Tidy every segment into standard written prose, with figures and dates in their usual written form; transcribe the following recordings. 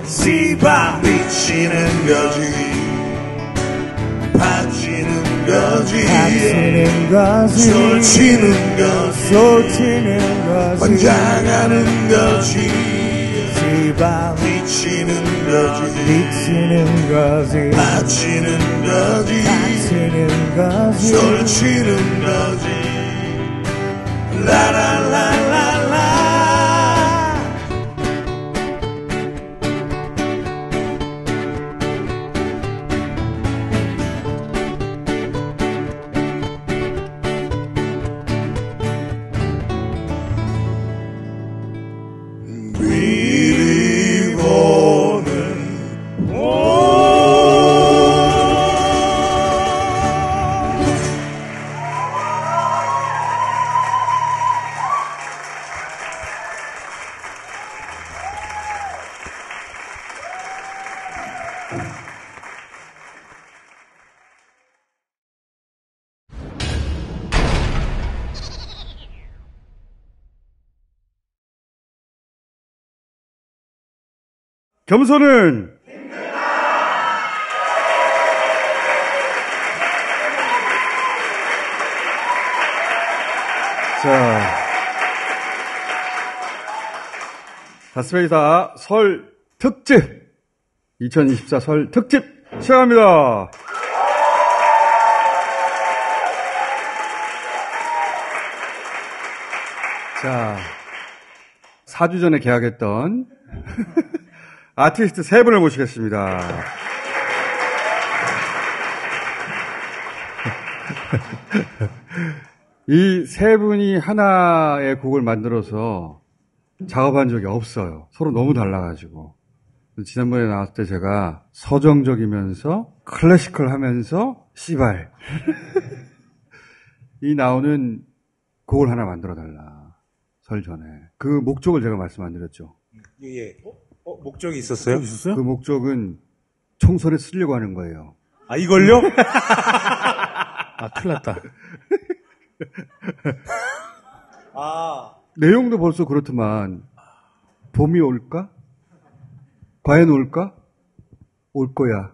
씨발 미치는 거지 파치는 거지 솔치는 거지 환장하는 거지 씨발 미치는 거지 파치는 거지 솔치는 거지 라라라라라 겸손은 자, 다스베이사 설 특집 2024 설 특집 시작합니다. 자, 4주 전에 계약했던 아티스트 3분을 모시겠습니다. 이 3분이 하나의 곡을 만들어서 작업한 적이 없어요. 서로 너무 달라가지고. 지난번에 나왔을 때 제가 서정적이면서 클래시컬 하면서 씨발 이 나오는 곡을 하나 만들어달라. 설 전에. 그 목적을 제가 말씀 안 드렸죠. 예. 목적이 있었어요? 그 목적은 총선에 쓰려고 하는 거예요. 아, 이걸요? 아, 큰일 났다. 아. 내용도 벌써 그렇더만, 봄이 올까? 과연 올까? 올 거야.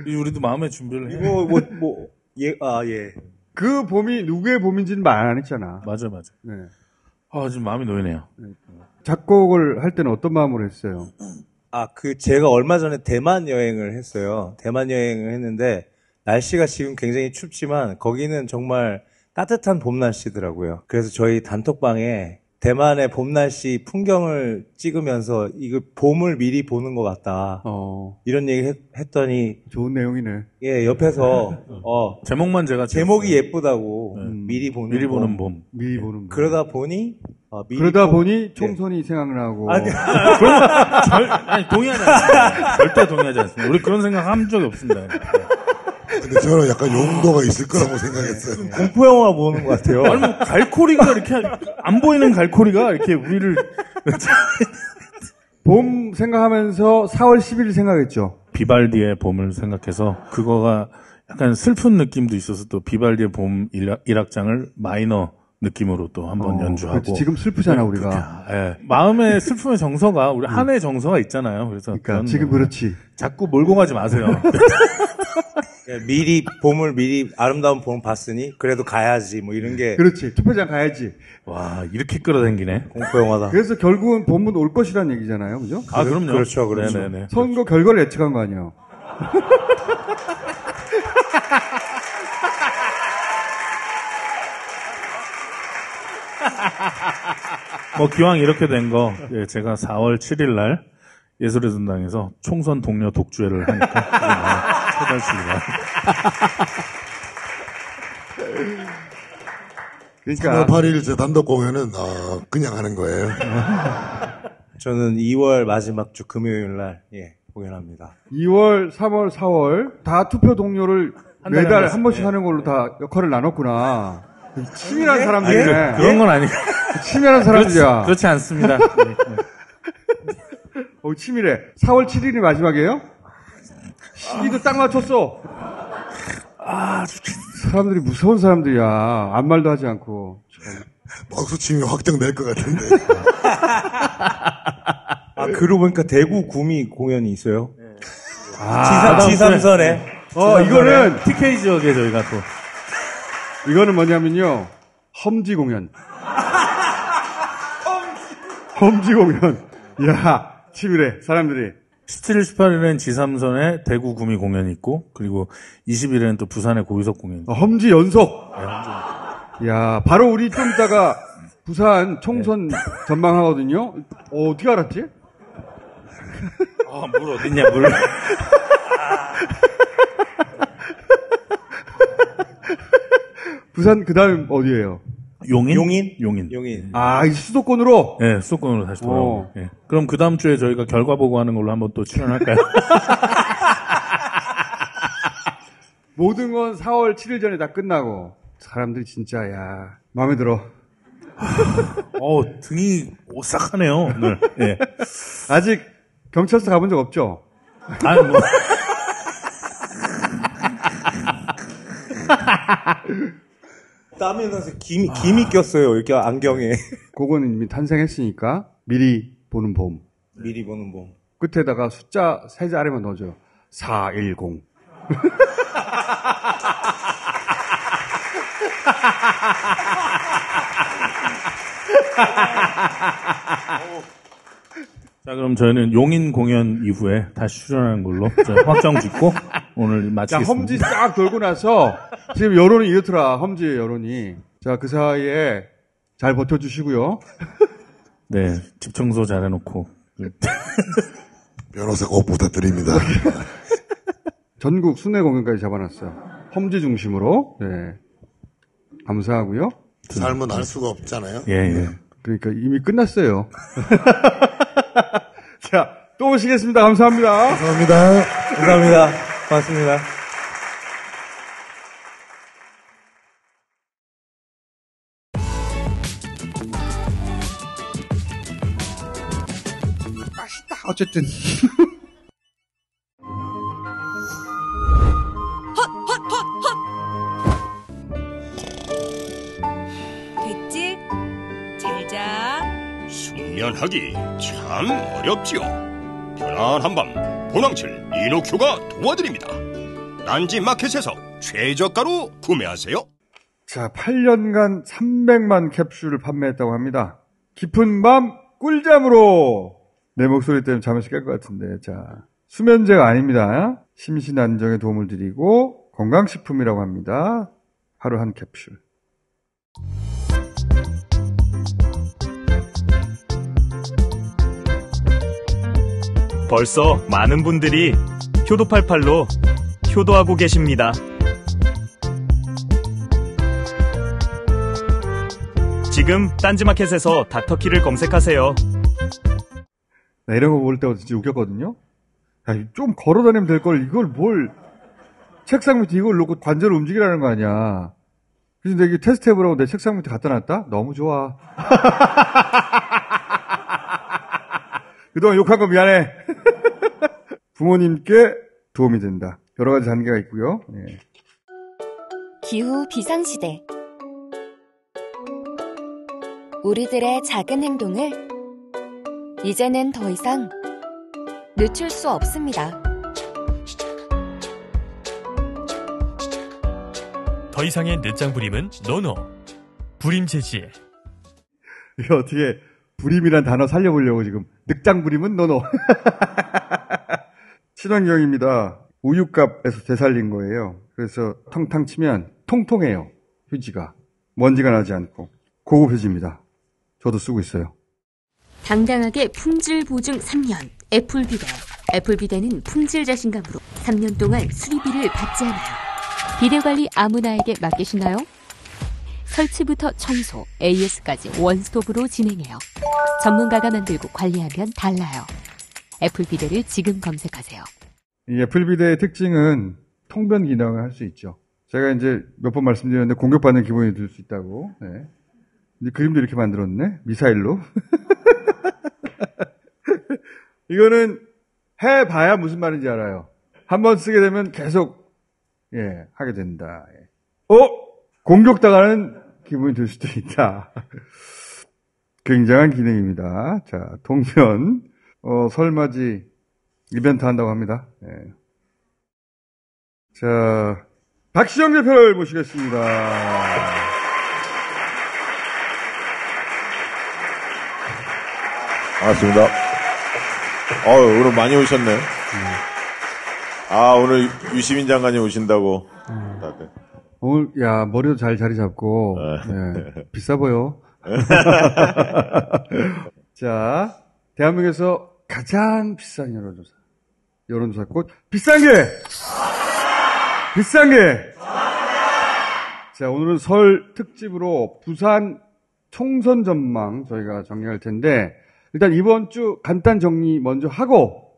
우리도 마음의 준비를 해. 이거, 예. 그 봄이 누구의 봄인지는 말 안 했잖아. 맞아. 네. 지금 마음이 놓이네요. 작곡을 할 때는 어떤 마음으로 했어요? 제가 얼마 전에 대만 여행을 했어요. 대만 여행을 했는데, 날씨가 지금 굉장히 춥지만, 거기는 정말 따뜻한 봄 날씨더라고요. 그래서 저희 단톡방에 대만의 봄 날씨 풍경을 찍으면서, 이거 봄을 미리 보는 것 같다. 이런 얘기 했더니. 좋은 내용이네. 예, 옆에서, 제목만 제가 제목이 예쁘다고. 미리 보는 봄. 미리 보는 봄. 그러다 보니, 총선이 생각나고. 아니, 동의하지 않습니다. 절대 동의하지 않습니다. 우리 그런 생각 한 적이 없습니다. 근데 저는 약간 용도가 있을 거라고 생각했어요. 공포영화 보는 것 같아요. 아니, 뭐, 갈코리가 이렇게, 안 보이는 갈코리가 이렇게 우리를. 봄 생각하면서 4월 10일 생각했죠. 비발디의 봄을 생각해서, 그거가 약간 슬픈 느낌도 있어서 또 비발디의 봄 1악장을 마이너 느낌으로 또 한번 연주하고. 그렇지, 지금 슬프잖아, 우리가. 예. 마음의 슬픔의 정서가, 우리 한 해의 정서가 있잖아요. 그래서. 그러니까, 지금 그렇지. 자꾸 몰고 가지 마세요. 미리 아름다운 봄 봤으니, 그래도 가야지, 뭐 이런 게. 그렇지, 투표장 가야지. 와, 이렇게 끌어당기네. 공포영화다. 그래서 결국은 봄은 올 것이라는 얘기잖아요, 그죠? 그럼요. 그렇죠. 네네네. 선거 결과를 예측한 거 아니에요. 뭐 기왕 이렇게 된 거, 예, 제가 4월 7일 날 예술의 전당에서 총선 동료 독주회를 하니까 초대하시기가. 그러니까 8일 제 단독 공연은 그냥 하는 거예요. 저는 2월 마지막 주 금요일 날 공연합니다. 2월, 3월, 4월 다 투표 동료를 매달 한 번씩 하는 걸로 다 역할을 나눴구나. 치밀한 사람들이네. 그런 건 아니고. 치밀한 사람들이야. 그렇지 않습니다. 치밀해. 4월 7일이 마지막이에요? 시기도 딱 맞췄어. 사람들이 무서운 사람들이야. 아무 말도 하지 않고. 박수침이 확정될 것 같은데. 아, 그러고 보니까 대구 구미 공연이 있어요. 다음 지삼선에. 이거는, TK 지역에 저희가 또. 이거는 뭐냐면요. 험지 공연. 험지 공연. 야, 치밀해, 사람들이. 17일, 18일엔 지삼선에 대구 구미 공연이 있고, 그리고 20일에는 또 부산의 고유석 공연이 있고. 험지 연속. 야, 바로 우리 좀 이따가 부산 총선 전망하거든요. 어떻게 알았지? 아, 물 어딨냐, 물. 부산 그 다음 어디예요? 용인? 용인? 용인. 아, 이 수도권으로? 네, 수도권으로 다시 돌아오고. 네. 그럼 그 다음 주에 저희가 결과 보고하는 걸로 한번 또 출연할까요? 모든 건 4월 7일 전에 다 끝나고. 사람들이 진짜, 야, 마음에 들어. 등이 오싹하네요, 오늘. 예. 아직 경찰서 가본 적 없죠? 아니, 뭐. 땀이 나서 김이 꼈어요, 이렇게 안경에. 그거는 이미 탄생했으니까 미리 보는 봄. 미리 보는 봄. 끝에다가 숫자 3자리만 넣어줘요. 410. 자, 그럼 저희는 용인 공연 이후에 다시 출연하는 걸로 확정 짓고 오늘 자, 마치겠습니다. 험지 싹 돌고 나서 지금 여론이 이렇더라. 험지의 여론이. 자, 그 사이에 잘 버텨주시고요. 네, 집 청소 잘해놓고. 변호사 꼭 부탁드립니다. 전국 순회 공연까지 잡아놨어요. 험지 중심으로. 네. 감사하고요. 삶은 알 수가 없잖아요. 예. 그러니까 이미 끝났어요. 자, 또 오시겠습니다. 감사합니다. 감사합니다. 감사합니다. 고맙습니다. 어쨌든. 됐지? 잘 자. 숙면하기 참 어렵지요. 편안한 밤 보낭칠 이노큐가 도와드립니다. 딴지 마켓에서 최저가로 구매하세요. 자, 8년간 300만 캡슐을 판매했다고 합니다. 깊은 밤 꿀잠으로. 내 목소리 때문에 잠에서 깰 것 같은데. 자, 수면제가 아닙니다. 심신 안정에 도움을 드리고 건강식품이라고 합니다. 하루 한 캡슐. 벌써 많은 분들이 효도88로 효도하고 계십니다. 지금 딴지마켓에서 닥터키를 검색하세요. 나 이런 거 볼 때가 진짜 웃겼거든요. 야, 좀 걸어다니면 될 걸 이걸 뭘 책상 밑에 이걸 놓고 관절을 움직이라는 거 아니야. 그래서 내가 테스트 해보라고 내 책상 밑에 갖다 놨다? 너무 좋아. 그동안 욕한 거 미안해. 부모님께 도움이 된다. 여러 가지 단계가 있고요. 예. 기후 비상시대. 우리들의 작은 행동을 이제는 더 이상 늦출 수 없습니다. 더 이상의 늦장 부림은 노노. 부림 제지에. 이게 어떻게 부림이란 단어 살려보려고 지금 늑장 부림은 노노. 친환경입니다. 우유값에서 되살린 거예요. 그래서 텅탕 치면 통통해요. 휴지가. 먼지가 나지 않고. 고급 휴지입니다. 저도 쓰고 있어요. 당당하게 품질 보증 3년. 애플비데. 애플비데는 품질 자신감으로 3년 동안 수리비를 받지 않아요. 비데 관리 아무나에게 맡기시나요? 설치부터 청소, AS까지 원스톱으로 진행해요. 전문가가 만들고 관리하면 달라요. 애플비데를 지금 검색하세요. 이 애플비데의 특징은 통변 기능을 할 수 있죠. 제가 이제 몇 번 말씀드렸는데 공격받는 기분이 들 수 있다고. 네. 근데 그림도 이렇게 만들었네. 미사일로. 이거는 해봐야 무슨 말인지 알아요. 한번 쓰게 되면 계속 하게 된다. 공격당하는 기분이 들 수도 있다. 굉장한 기능입니다. 자, 동면, 설맞이 이벤트 한다고 합니다. 네. 자, 박시영 대표를 모시겠습니다. 반갑습니다. 오늘 많이 오셨네. 오늘 유시민 장관님 오신다고. 다들. 오늘, 머리도 잘 자리 잡고, 네, 비싸 보여. 자, 대한민국에서 가장 비싼 여론조사 꽃, 비싼 게! 자, 오늘은 설 특집으로 부산 총선 전망 저희가 정리할 텐데, 일단 이번 주 간단 정리 먼저 하고,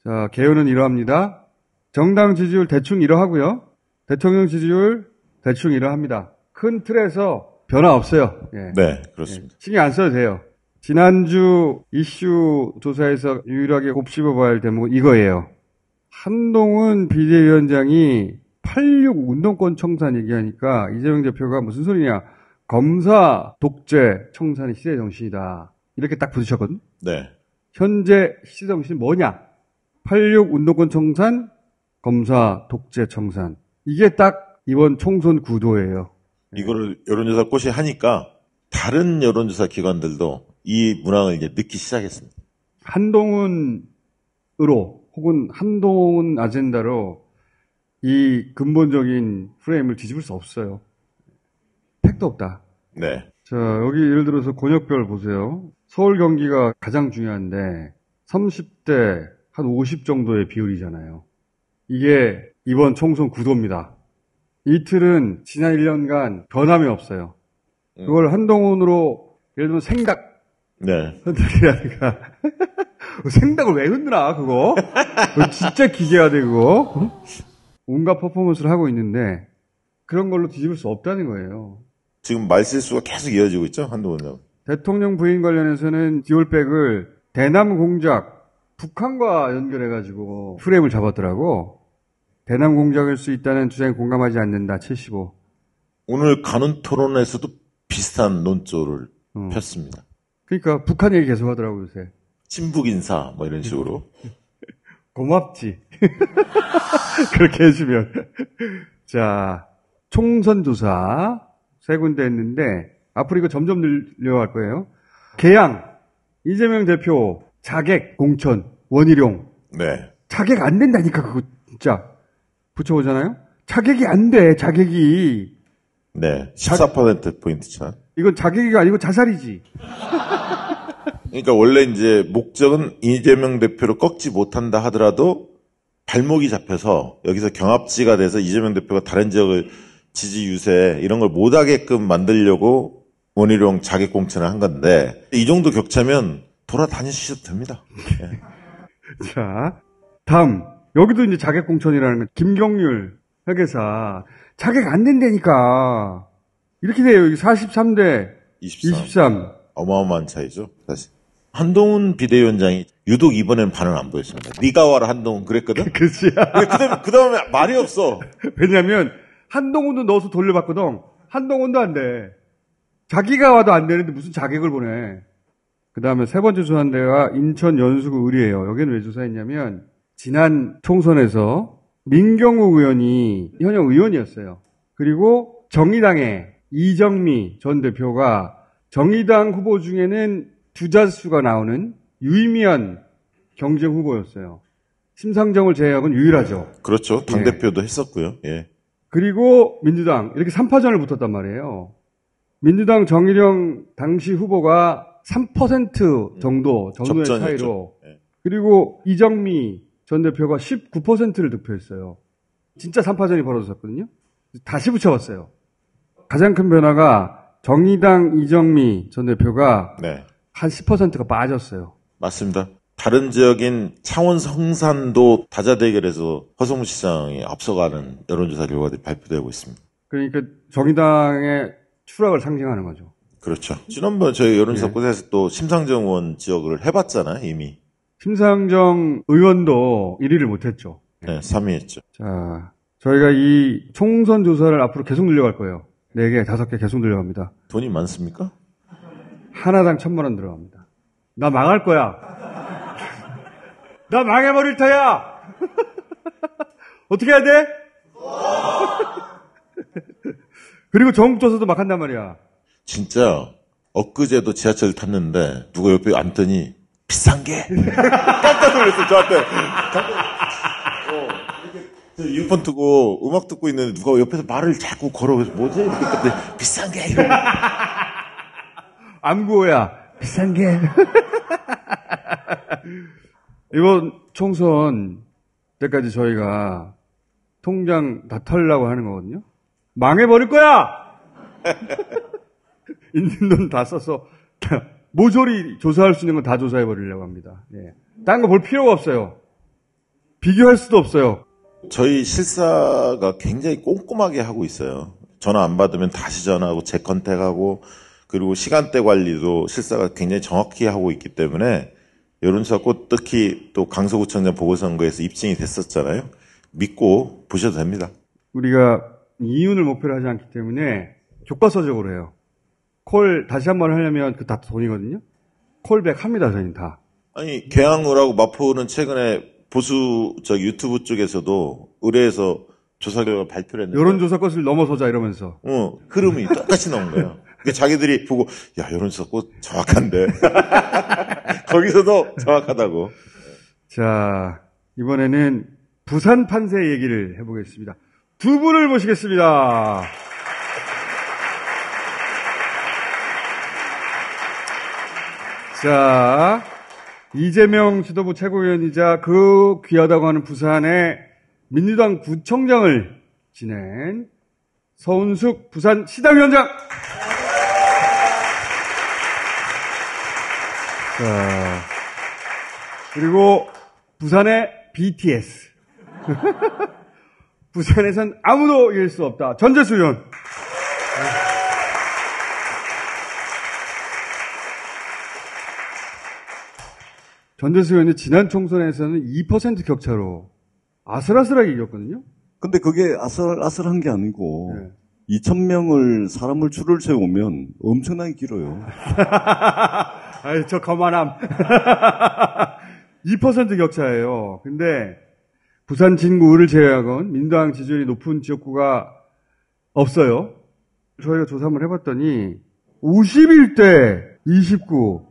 자, 개요는 이러합니다. 정당 지지율 대충 이러하고요. 대통령 지지율 대충 이러합니다. 큰 틀에서 변화 없어요. 예. 네, 그렇습니다. 신경 안 써도 돼요. 지난주 이슈 조사에서 유일하게 곱씹어봐야 할 대목은 이거예요. 한동훈 비대위원장이 86 운동권 청산 얘기하니까 이재명 대표가 무슨 소리냐. 검사 독재 청산이 시대 정신이다. 이렇게 딱 부딪혔거든. 네. 현재 시대 정신이 뭐냐. 86 운동권 청산, 검사 독재 청산. 이게 딱 이번 총선 구도예요. 이거를 여론조사 꽃이 하니까 다른 여론조사 기관들도 이 문항을 이제 넣기 시작했습니다. 한동훈으로 혹은 한동훈 아젠다로 이 근본적인 프레임을 뒤집을 수 없어요. 팩도 없다. 네. 자, 여기 예를 들어서 권역별 보세요. 서울 경기가 가장 중요한데 30대 한 50 정도의 비율이잖아요. 이게 이번 총선 구도입니다. 이틀은 지난 1년간 변함이 없어요. 그걸 한동훈으로 예를 들면 생각 네. 흔들리라니까. 생각을 왜 흔들어 그거? 진짜 기괴하대 그거. 온갖 퍼포먼스를 하고 있는데 그런 걸로 뒤집을 수 없다는 거예요. 지금 말실수가 계속 이어지고 있죠, 한동훈. 대통령 부인 관련해서는 디올백을 대남 공작, 북한과 연결해가지고 프레임을 잡았더라고. 대남 공작일 수 있다는 주장에 공감하지 않는다. 75. 오늘 간훈 토론에서도 비슷한 논조를 폈습니다. 그러니까 북한 얘기 계속 하더라고요, 요새. 친북 인사 뭐 이런 식으로. 고맙지. 그렇게 해주면. 자, 총선 조사 세 군데 했는데 앞으로 이거 점점 늘려갈 거예요. 개양, 이재명 대표 자객 공천 원희룡. 네. 자객 안 된다니까 그거 진짜. 붙여보잖아요. 자객이 안 돼. 자객이. 네. 14%포인트 차. 이건 자객이 아니고 자살이지. 그러니까 원래 이제 목적은 이재명 대표를 꺾지 못한다 하더라도 발목이 잡혀서 여기서 경합지가 돼서 이재명 대표가 다른 지역을 지지 유세 이런 걸 못하게끔 만들려고 원희룡 자객 공천을 한 건데 이 정도 격차면 돌아다니셔도 됩니다. 네. 자, 다음. 여기도 이제 자객 공천이라는 건 김경률 회계사 자객 안 된다니까. 이렇게 돼요. 여기 43대 23. 어마어마한 차이죠, 사실. 한동훈 비대위원장이 유독 이번엔 반응 안 보였습니다. 네가 와라 한동훈 그랬거든. 그치. 그 다음에 말이 없어. 왜냐면 한동훈도 넣어서 돌려봤거든. 한동훈도 안 돼. 자기가 와도 안 되는데 무슨 자객을 보내. 그 다음에 세 번째 조사한 데가 인천 연수구 을이에요. 여기는 왜 조사했냐면 지난 총선에서 민경욱 의원이 현역 의원이었어요. 그리고 정의당의 이정미 전 대표가 정의당 후보 중에는 두 자수가 나오는 유의미한 경쟁 후보였어요. 심상정을 제외하고는 유일하죠. 그렇죠. 당대표도 했었고요. 예. 그리고 민주당 이렇게 3파전을 붙었단 말이에요. 민주당 정의령 당시 후보가 3% 정도의 차이로. 예. 그리고 이정미 전 대표가 19%를 득표했어요. 진짜 3파전이 벌어졌거든요. 다시 붙여봤어요. 가장 큰 변화가 정의당 이정미 전 대표가 네. 한 10%가 빠졌어요. 맞습니다. 다른 지역인 창원 성산도 다자대결에서 허성무 시장이 앞서가는 여론조사 결과들이 발표되고 있습니다. 그러니까 정의당의 추락을 상징하는 거죠. 그렇죠. 지난번 저희 여론조사 곳에서 또 심상정 의원 지역을 해봤잖아요, 이미. 심상정 의원도 1위를 못했죠. 네, 3위 했죠. 자, 저희가 이 총선 조사를 앞으로 계속 늘려갈 거예요. 4개, 5개 계속 들어갑니다. 돈이 많습니까? 하나당 1,000만 원 들어갑니다. 나 망할 거야. 나 망해버릴 터야. 어떻게 해야 돼? 그리고 전국조사도 막 한단 말이야. 진짜 엊그제도 지하철 탔는데 누가 옆에 앉더니 비싼 게 깜짝 놀랐어요. 저한테 저 이어폰 뜨고 음악 듣고 있는데 누가 옆에서 말을 자꾸 걸어서 뭐지? 이렇게 비싼 게 이러고. 암구호야. 비싼 게. 이번 총선 때까지 저희가 통장 다 털려고 하는 거거든요. 망해버릴 거야! 있는 돈 다 써서 모조리 조사할 수 있는 건 다 조사해버리려고 합니다. 예. 딴 거 볼 필요가 없어요. 비교할 수도 없어요. 저희 실사가 굉장히 꼼꼼하게 하고 있어요. 전화 안 받으면 다시 전화하고 재컨택하고 그리고 시간대 관리도 실사가 굉장히 정확히 하고 있기 때문에 여론조사 꼭 특히 또 강서구청장 보궐선거에서 입증이 됐었잖아요. 믿고 보셔도 됩니다. 우리가 이윤을 목표로 하지 않기 때문에 교과서적으로 해요. 콜 다시 한번 하려면 그 다 돈이거든요. 콜백 합니다, 저희는 다. 아니 계양을하고 마포는 최근에 보수 유튜브 쪽에서도 의뢰해서 조사 결과 발표를 했는데 여론조사 것을 넘어서자 이러면서. 흐름이 똑같이 나온 거예요. 그러니까 자기들이 보고 야 여론조사 꼭 정확한데 거기서도 정확하다고. 자 이번에는 부산 판세 얘기를 해보겠습니다. 두 분을 모시겠습니다. 자, 이재명 지도부 최고위원이자 그 귀하다고 하는 부산의 민주당 구청장을 지낸 서운숙 부산시당위원장. 자, 그리고 부산의 BTS. 부산에선 아무도 이길 수 없다. 전재수 의원. 전재수 의원이 지난 총선에서는 2% 격차로 아슬아슬하게 이겼거든요. 근데 그게 아슬아슬한 게 아니고 2,000명을 사람을 줄을 세우면 엄청나게 길어요. 아이, 저 거만함. 2% 격차예요. 근데 부산 진구를 제외하곤 민주당 지지율이 높은 지역구가 없어요. 저희가 조사 한번 해봤더니 51대 29,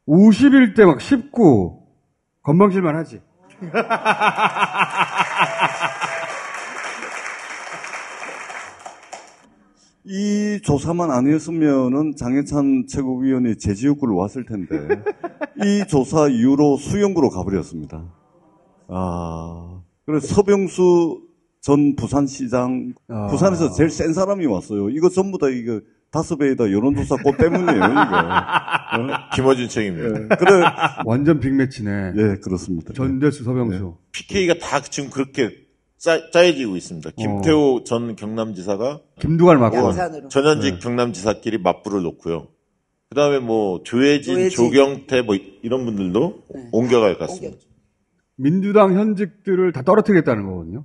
51대 막 19 건방질만 하지. 이 조사만 아니었으면은 장해찬 최고위원이 제 지역구를 왔을 텐데 이 조사 이후로 수영구로 가버렸습니다. 그래서 서병수 전 부산시장 부산에서 제일 센 사람이 왔어요. 이거 전부 다 이거 다스베이다 여론조사 꽃 때문이에요. 이거. 김어준 책입니다. 그래 완전 빅매치네. 예, 그렇습니다. 전대수 서병수. PK가 다 지금 그렇게 짜여지고 있습니다. 김태호 전 경남지사가 김두관 맞고 전현직 경남지사끼리 맞불을 놓고요. 그 다음에 뭐 조혜진, 조경태 뭐 이런 분들도 옮겨갈 것 같습니다. 민주당 현직들을 다 떨어뜨리겠다는 거거든요.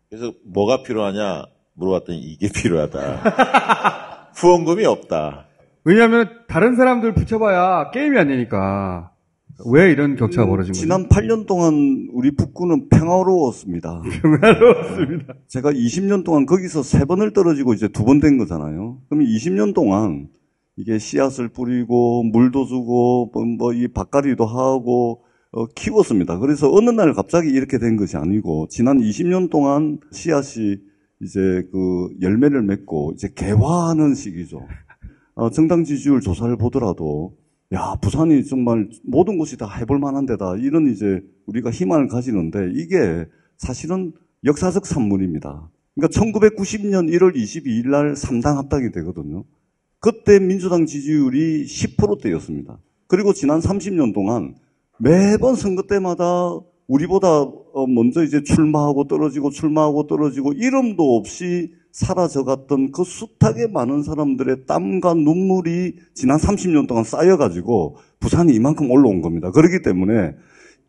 그래서 뭐가 필요하냐 물어봤더니 이게 필요하다. 후원금이 없다. 왜냐하면 다른 사람들 붙여봐야 게임이 안 되니까. 왜 이런 격차가 벌어진 거죠? 지난 8년 동안 우리 북구는 평화로웠습니다. 평화로웠습니다. 제가 20년 동안 거기서 3번을 떨어지고 이제 2번 된 거잖아요. 그럼 20년 동안 이게 씨앗을 뿌리고 물도 주고 뭐 이 밭갈이도 하고 키웠습니다. 그래서 어느 날 갑자기 이렇게 된 것이 아니고 지난 20년 동안 씨앗이 이제 그 열매를 맺고 이제 개화하는 시기죠. 정당 지지율 조사를 보더라도 야, 부산이 정말 모든 곳이 다 해볼 만한 데다. 이런 이제 우리가 희망을 가지는데 이게 사실은 역사적 산물입니다. 그러니까 1990년 1월 22일 날 3당 합당이 되거든요. 그때 민주당 지지율이 10%대였습니다. 그리고 지난 30년 동안 매번 선거 때마다 우리보다 먼저 이제 출마하고 떨어지고 이름도 없이 사라져갔던 그 숱하게 많은 사람들의 땀과 눈물이 지난 30년 동안 쌓여가지고 부산이 이만큼 올라온 겁니다. 그렇기 때문에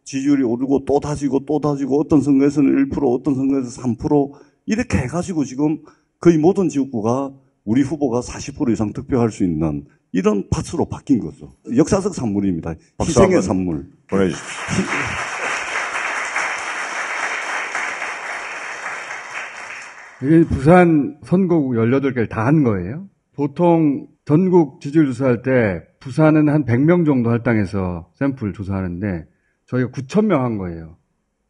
지지율이 오르고 또 다지고 어떤 선거에서는 1%, 어떤 선거에서 3% 이렇게 해가지고 지금 거의 모든 지역구가 우리 후보가 40% 이상 득표할 수 있는 이런 팟으로 바뀐 거죠. 역사적 산물입니다. 희생의 산물. 보내주십시오. 이게 부산 선거구 18개를 다 한 거예요. 보통 전국 지지율 조사할 때 부산은 한 100명 정도 할당해서 샘플 조사하는데 저희가 9,000명 한 거예요.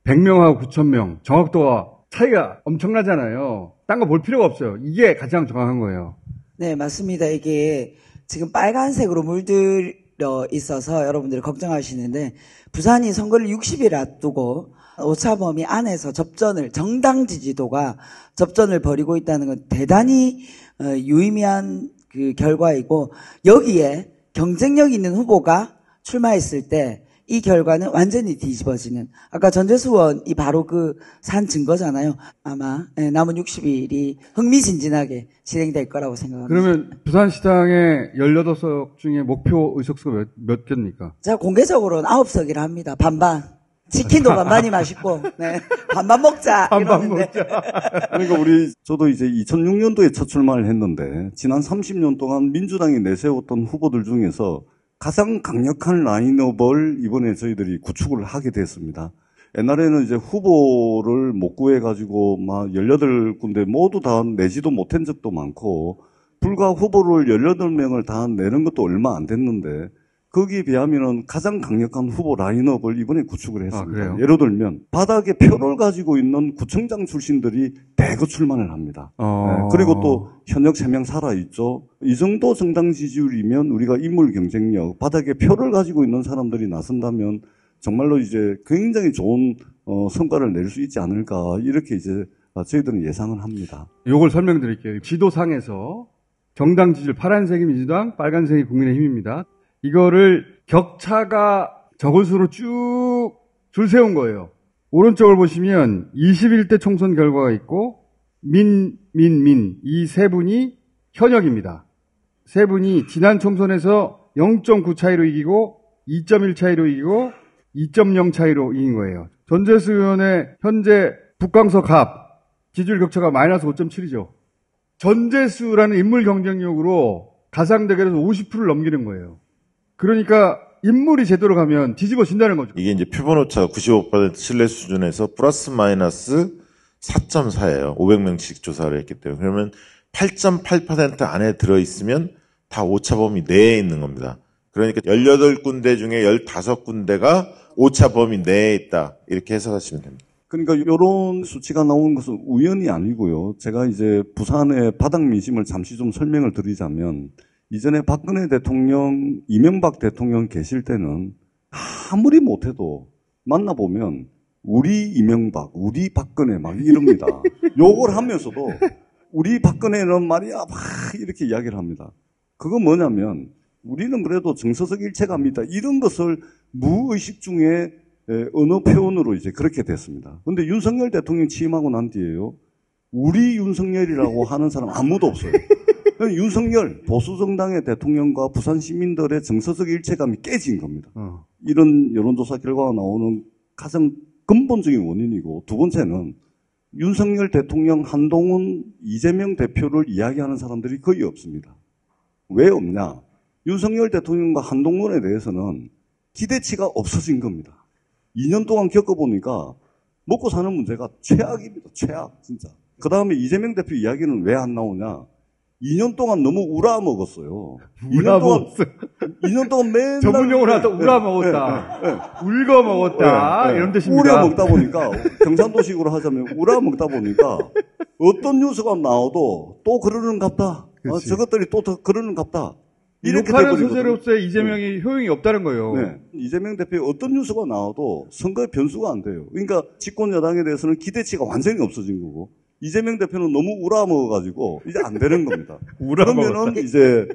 100명하고 9,000명. 정확도가 차이가 엄청나잖아요. 딴 거 볼 필요가 없어요. 이게 가장 정확한 거예요. 네, 맞습니다. 이게 지금 빨간색으로 물들어 있어서 여러분들이 걱정하시는데 부산이 선거를 60일 앞두고 오차범위 안에서 정당 지지도가 접전을 벌이고 있다는 건 대단히 유의미한 그 결과이고, 여기에 경쟁력 있는 후보가 출마했을 때 이 결과는 완전히 뒤집어지는, 아까 전재수 의원이 바로 그 산 증거잖아요. 아마 남은 60일이 흥미진진하게 진행될 거라고 생각합니다. 그러면 부산시당의 18석 중에 목표 의석수가 몇 개입니까? 제가 공개적으로는 9석이라 합니다. 반반. 치킨도 반반이 맛있고, 네. 반반 먹자. 반반 이러는데. 먹자. 그러니까 저도 이제 2006년도에 첫 출마를 했는데, 지난 30년 동안 민주당이 내세웠던 후보들 중에서 가장 강력한 라인업을 이번에 저희들이 구축을 하게 됐습니다. 옛날에는 이제 후보를 못 구해가지고 막 18군데 모두 다 내지도 못한 적도 많고, 불과 후보를 18명을 다 내는 것도 얼마 안 됐는데, 거기에 비하면은 가장 강력한 후보 라인업을 이번에 구축을 했습니다. 그래요? 예를 들면 바닥에 표를 가지고 있는 구청장 출신들이 대거 출마를 합니다. 네, 그리고 또 현역 3명 살아있죠. 이 정도 정당 지지율이면 우리가 인물 경쟁력, 바닥에 표를 가지고 있는 사람들이 나선다면 정말로 이제 굉장히 좋은 성과를 낼 수 있지 않을까, 이렇게 이제 저희들은 예상을 합니다. 요걸 설명드릴게요. 지도상에서 정당 지지율 파란색이 민주당, 빨간색이 국민의힘입니다. 이거를 격차가 적은 수로 쭉 줄 세운 거예요. 오른쪽을 보시면 21대 총선 결과가 있고 이 세 분이 현역입니다. 세 분이 지난 총선에서 0.9 차이로 이기고 2.1 차이로 이기고 2.0 차이로 이긴 거예요. 전재수 의원의 현재 북광석 합 지지율 격차가 마이너스 5.7이죠. 전재수라는 인물 경쟁력으로 가상대결에서 50%를 넘기는 거예요. 그러니까 인물이 제대로 가면 뒤집어진다는 거죠. 이게 이제 표본 오차가 95% 신뢰 수준에서 플러스 마이너스 4.4예요. 500명씩 조사를 했기 때문에. 그러면 8.8% 안에 들어있으면 다 오차 범위 내에 있는 겁니다. 그러니까 18군데 중에 15군데가 오차 범위 내에 있다, 이렇게 해석하시면 됩니다. 그러니까 이런 수치가 나온 것은 우연이 아니고요. 제가 이제 부산의 바닥 민심을 잠시 좀 설명을 드리자면, 이전에 박근혜 대통령, 이명박 대통령 계실 때는 아무리 못해도 만나보면 우리 이명박, 우리 박근혜 막 이럽니다. 욕을 하면서도 우리 박근혜는 말이야 막 이렇게 이야기를 합니다. 그건 뭐냐면 우리는 그래도 정서적 일체감이다, 이런 것을 무의식 중에 언어 표현으로 이제 그렇게 됐습니다. 근데 윤석열 대통령 취임하고 난 뒤에요, 우리 윤석열이라고 하는 사람 아무도 없어요. 윤석열 보수정당의 대통령과 부산 시민들의 정서적 일체감이 깨진 겁니다. 이런 여론조사 결과가 나오는 가장 근본적인 원인이고, 두 번째는 윤석열 대통령, 한동훈, 이재명 대표를 이야기하는 사람들이 거의 없습니다. 왜 없냐? 윤석열 대통령과 한동훈에 대해서는 기대치가 없어진 겁니다. 2년 동안 겪어보니까 먹고 사는 문제가 최악입니다. 최악, 진짜. 그 다음에 이재명 대표 이야기는 왜 안 나오냐? 2년 동안 너무 우라먹었어요. 2년 동안 맨날 전문용어로 하다 우라먹었다. 울거먹었다. 이런 뜻입니다. 우려먹다 보니까, 경상도식으로 하자면 우라먹다 보니까 어떤 뉴스가 나와도 또 그러는갑다. 저것들이 또 더 그러는갑다. 이렇게 욕하는 소재로서의 이재명이 효용이 없다는 거예요. 네. 이재명 대표의 어떤 뉴스가 나와도 선거에 변수가 안 돼요. 그러니까 집권 여당에 대해서는 기대치가 완전히 없어진 거고, 이재명 대표는 너무 우라먹어가지고 이제 안 되는 겁니다. 그러면은 이제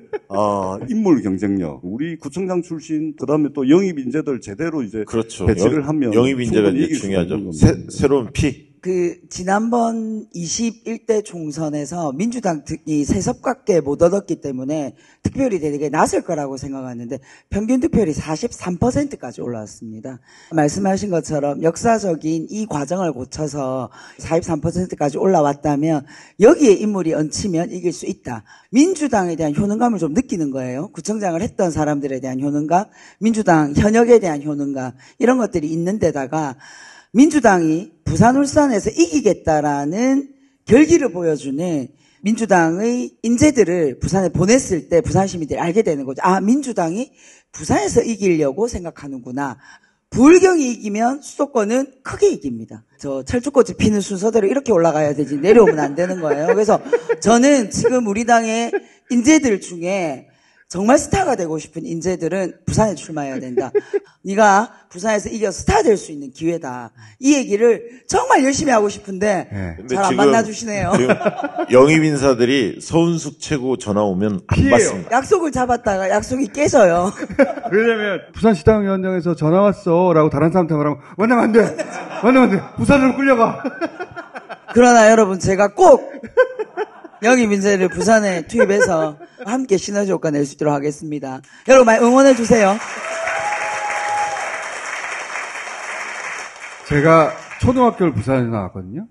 인물 경쟁력, 우리 구청장 출신, 그다음에 또 영입 인재들 제대로 이제 그렇죠. 배치를 하면 영입 인재가 이제 중요하죠. 새로운 피. 지난번 21대 총선에서 민주당 이 세석밖에 못 얻었기 때문에 득표율이 되게 낮을 거라고 생각하는데 평균 득표율이 43%까지 올라왔습니다. 말씀하신 것처럼 역사적인 이 과정을 거쳐서 43%까지 올라왔다면 여기에 인물이 얹히면 이길 수 있다. 민주당에 대한 효능감을 좀 느끼는 거예요. 구청장을 했던 사람들에 대한 효능감, 민주당 현역에 대한 효능감, 이런 것들이 있는 데다가 민주당이 부산 울산에서 이기겠다라는 결기를 보여주는 민주당의 인재들을 부산에 보냈을 때 부산 시민들이 알게 되는 거죠. 아, 민주당이 부산에서 이기려고 생각하는구나. 부울경이 이기면 수도권은 크게 이깁니다. 저 철쭉꽃이 피는 순서대로 이렇게 올라가야 되지 내려오면 안 되는 거예요. 그래서 저는 지금 우리 당의 인재들 중에 정말 스타가 되고 싶은 인재들은 부산에 출마해야 된다. 네가 부산에서 이겨서 스타 될 수 있는 기회다. 이 얘기를 정말 열심히 하고 싶은데 잘 안 만나주시네요. 지금 영입 인사들이 서은숙 최고 전화 오면 안 받습니다. 약속을 잡았다가 약속이 깨져요. 왜냐면 부산시당위원장에서 전화 왔어 라고 다른 사람한테 말하면 만나면 안 돼. 만나면 안 돼. 부산으로 끌려가. 그러나 여러분 제가 꼭 영입 인재를 부산에 투입해서 함께 시너지 효과 낼 수 있도록 하겠습니다. 여러분 많이 응원해 주세요. 제가 초등학교를 부산에서 나왔거든요.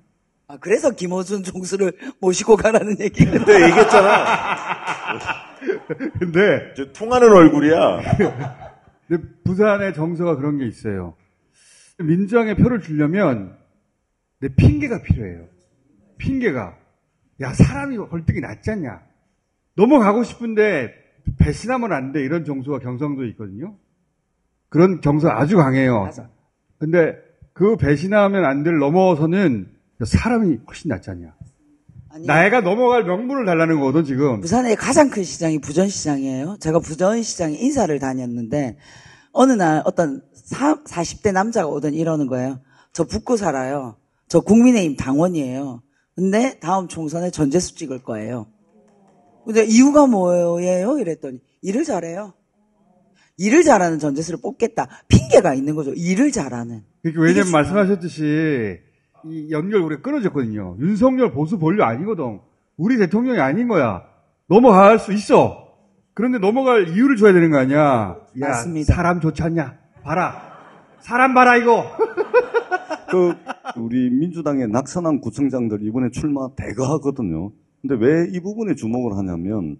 아, 그래서 김호준 총수를 모시고 가라는 얘기. 근데 얘기했잖아. 근데 통하는 얼굴이야. 근데 부산의 정서가 그런 게 있어요. 민주당에 표를 주려면 내 핑계가 필요해요. 핑계가. 야, 사람이 헐떡이 낫지 않냐. 넘어가고 싶은데 배신하면 안 돼. 이런 정서가 경상도에 있거든요. 그런 정서 아주 강해요. 맞아. 근데 그 배신하면 안 될 넘어서는 사람이 훨씬 낫지 않냐. 아니, 나이가 넘어갈 명분을 달라는 거거든, 지금. 부산의 가장 큰 시장이 부전시장이에요. 제가 부전시장에 인사를 다녔는데 어느 날 어떤 40대 남자가 오더니 이러는 거예요. 저 북구 살아요. 저 국민의힘 당원이에요. 근데 다음 총선에 전재수 찍을 거예요. 근데 이유가 뭐예요? 이랬더니 일을 잘해요. 일을 잘하는 전재수를 뽑겠다. 핑계가 있는 거죠. 일을 잘하는. 그러니까 왜냐면 말씀하셨듯이 이 연결 우리가 끊어졌거든요. 윤석열 보수 본류 아니거든. 우리 대통령이 아닌 거야. 넘어갈 수 있어. 그런데 넘어갈 이유를 줘야 되는 거 아니야. 야, 맞습니다. 사람 좋지 않냐. 봐라. 사람 봐라 이거. 우리 민주당의 낙선한 구청장들 이번에 출마 대거하거든요. 근데 왜 이 부분에 주목을 하냐면,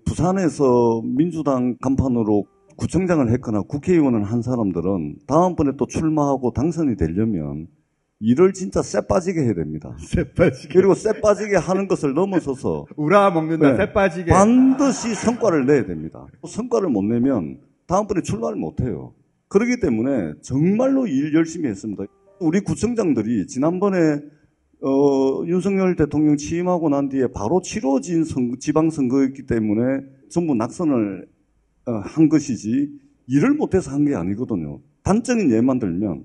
부산에서 민주당 간판으로 구청장을 했거나 국회의원을 한 사람들은 다음번에 또 출마하고 당선이 되려면 일을 진짜 쎄 빠지게 해야 됩니다. 쎄 빠지게. 그리고 쎄 빠지게 하는 것을 넘어서서 우라 먹는다. 쎄 빠지게. 반드시 성과를 내야 됩니다. 성과를 못 내면 다음번에 출마를 못 해요. 그렇기 때문에 정말로 일 열심히 했습니다. 우리 구청장들이 지난번에 윤석열 대통령 취임하고 난 뒤에 바로 치러진 지방선거였기 때문에 전부 낙선을 한 것이지 일을 못해서 한 게 아니거든요. 단적인 예만 들면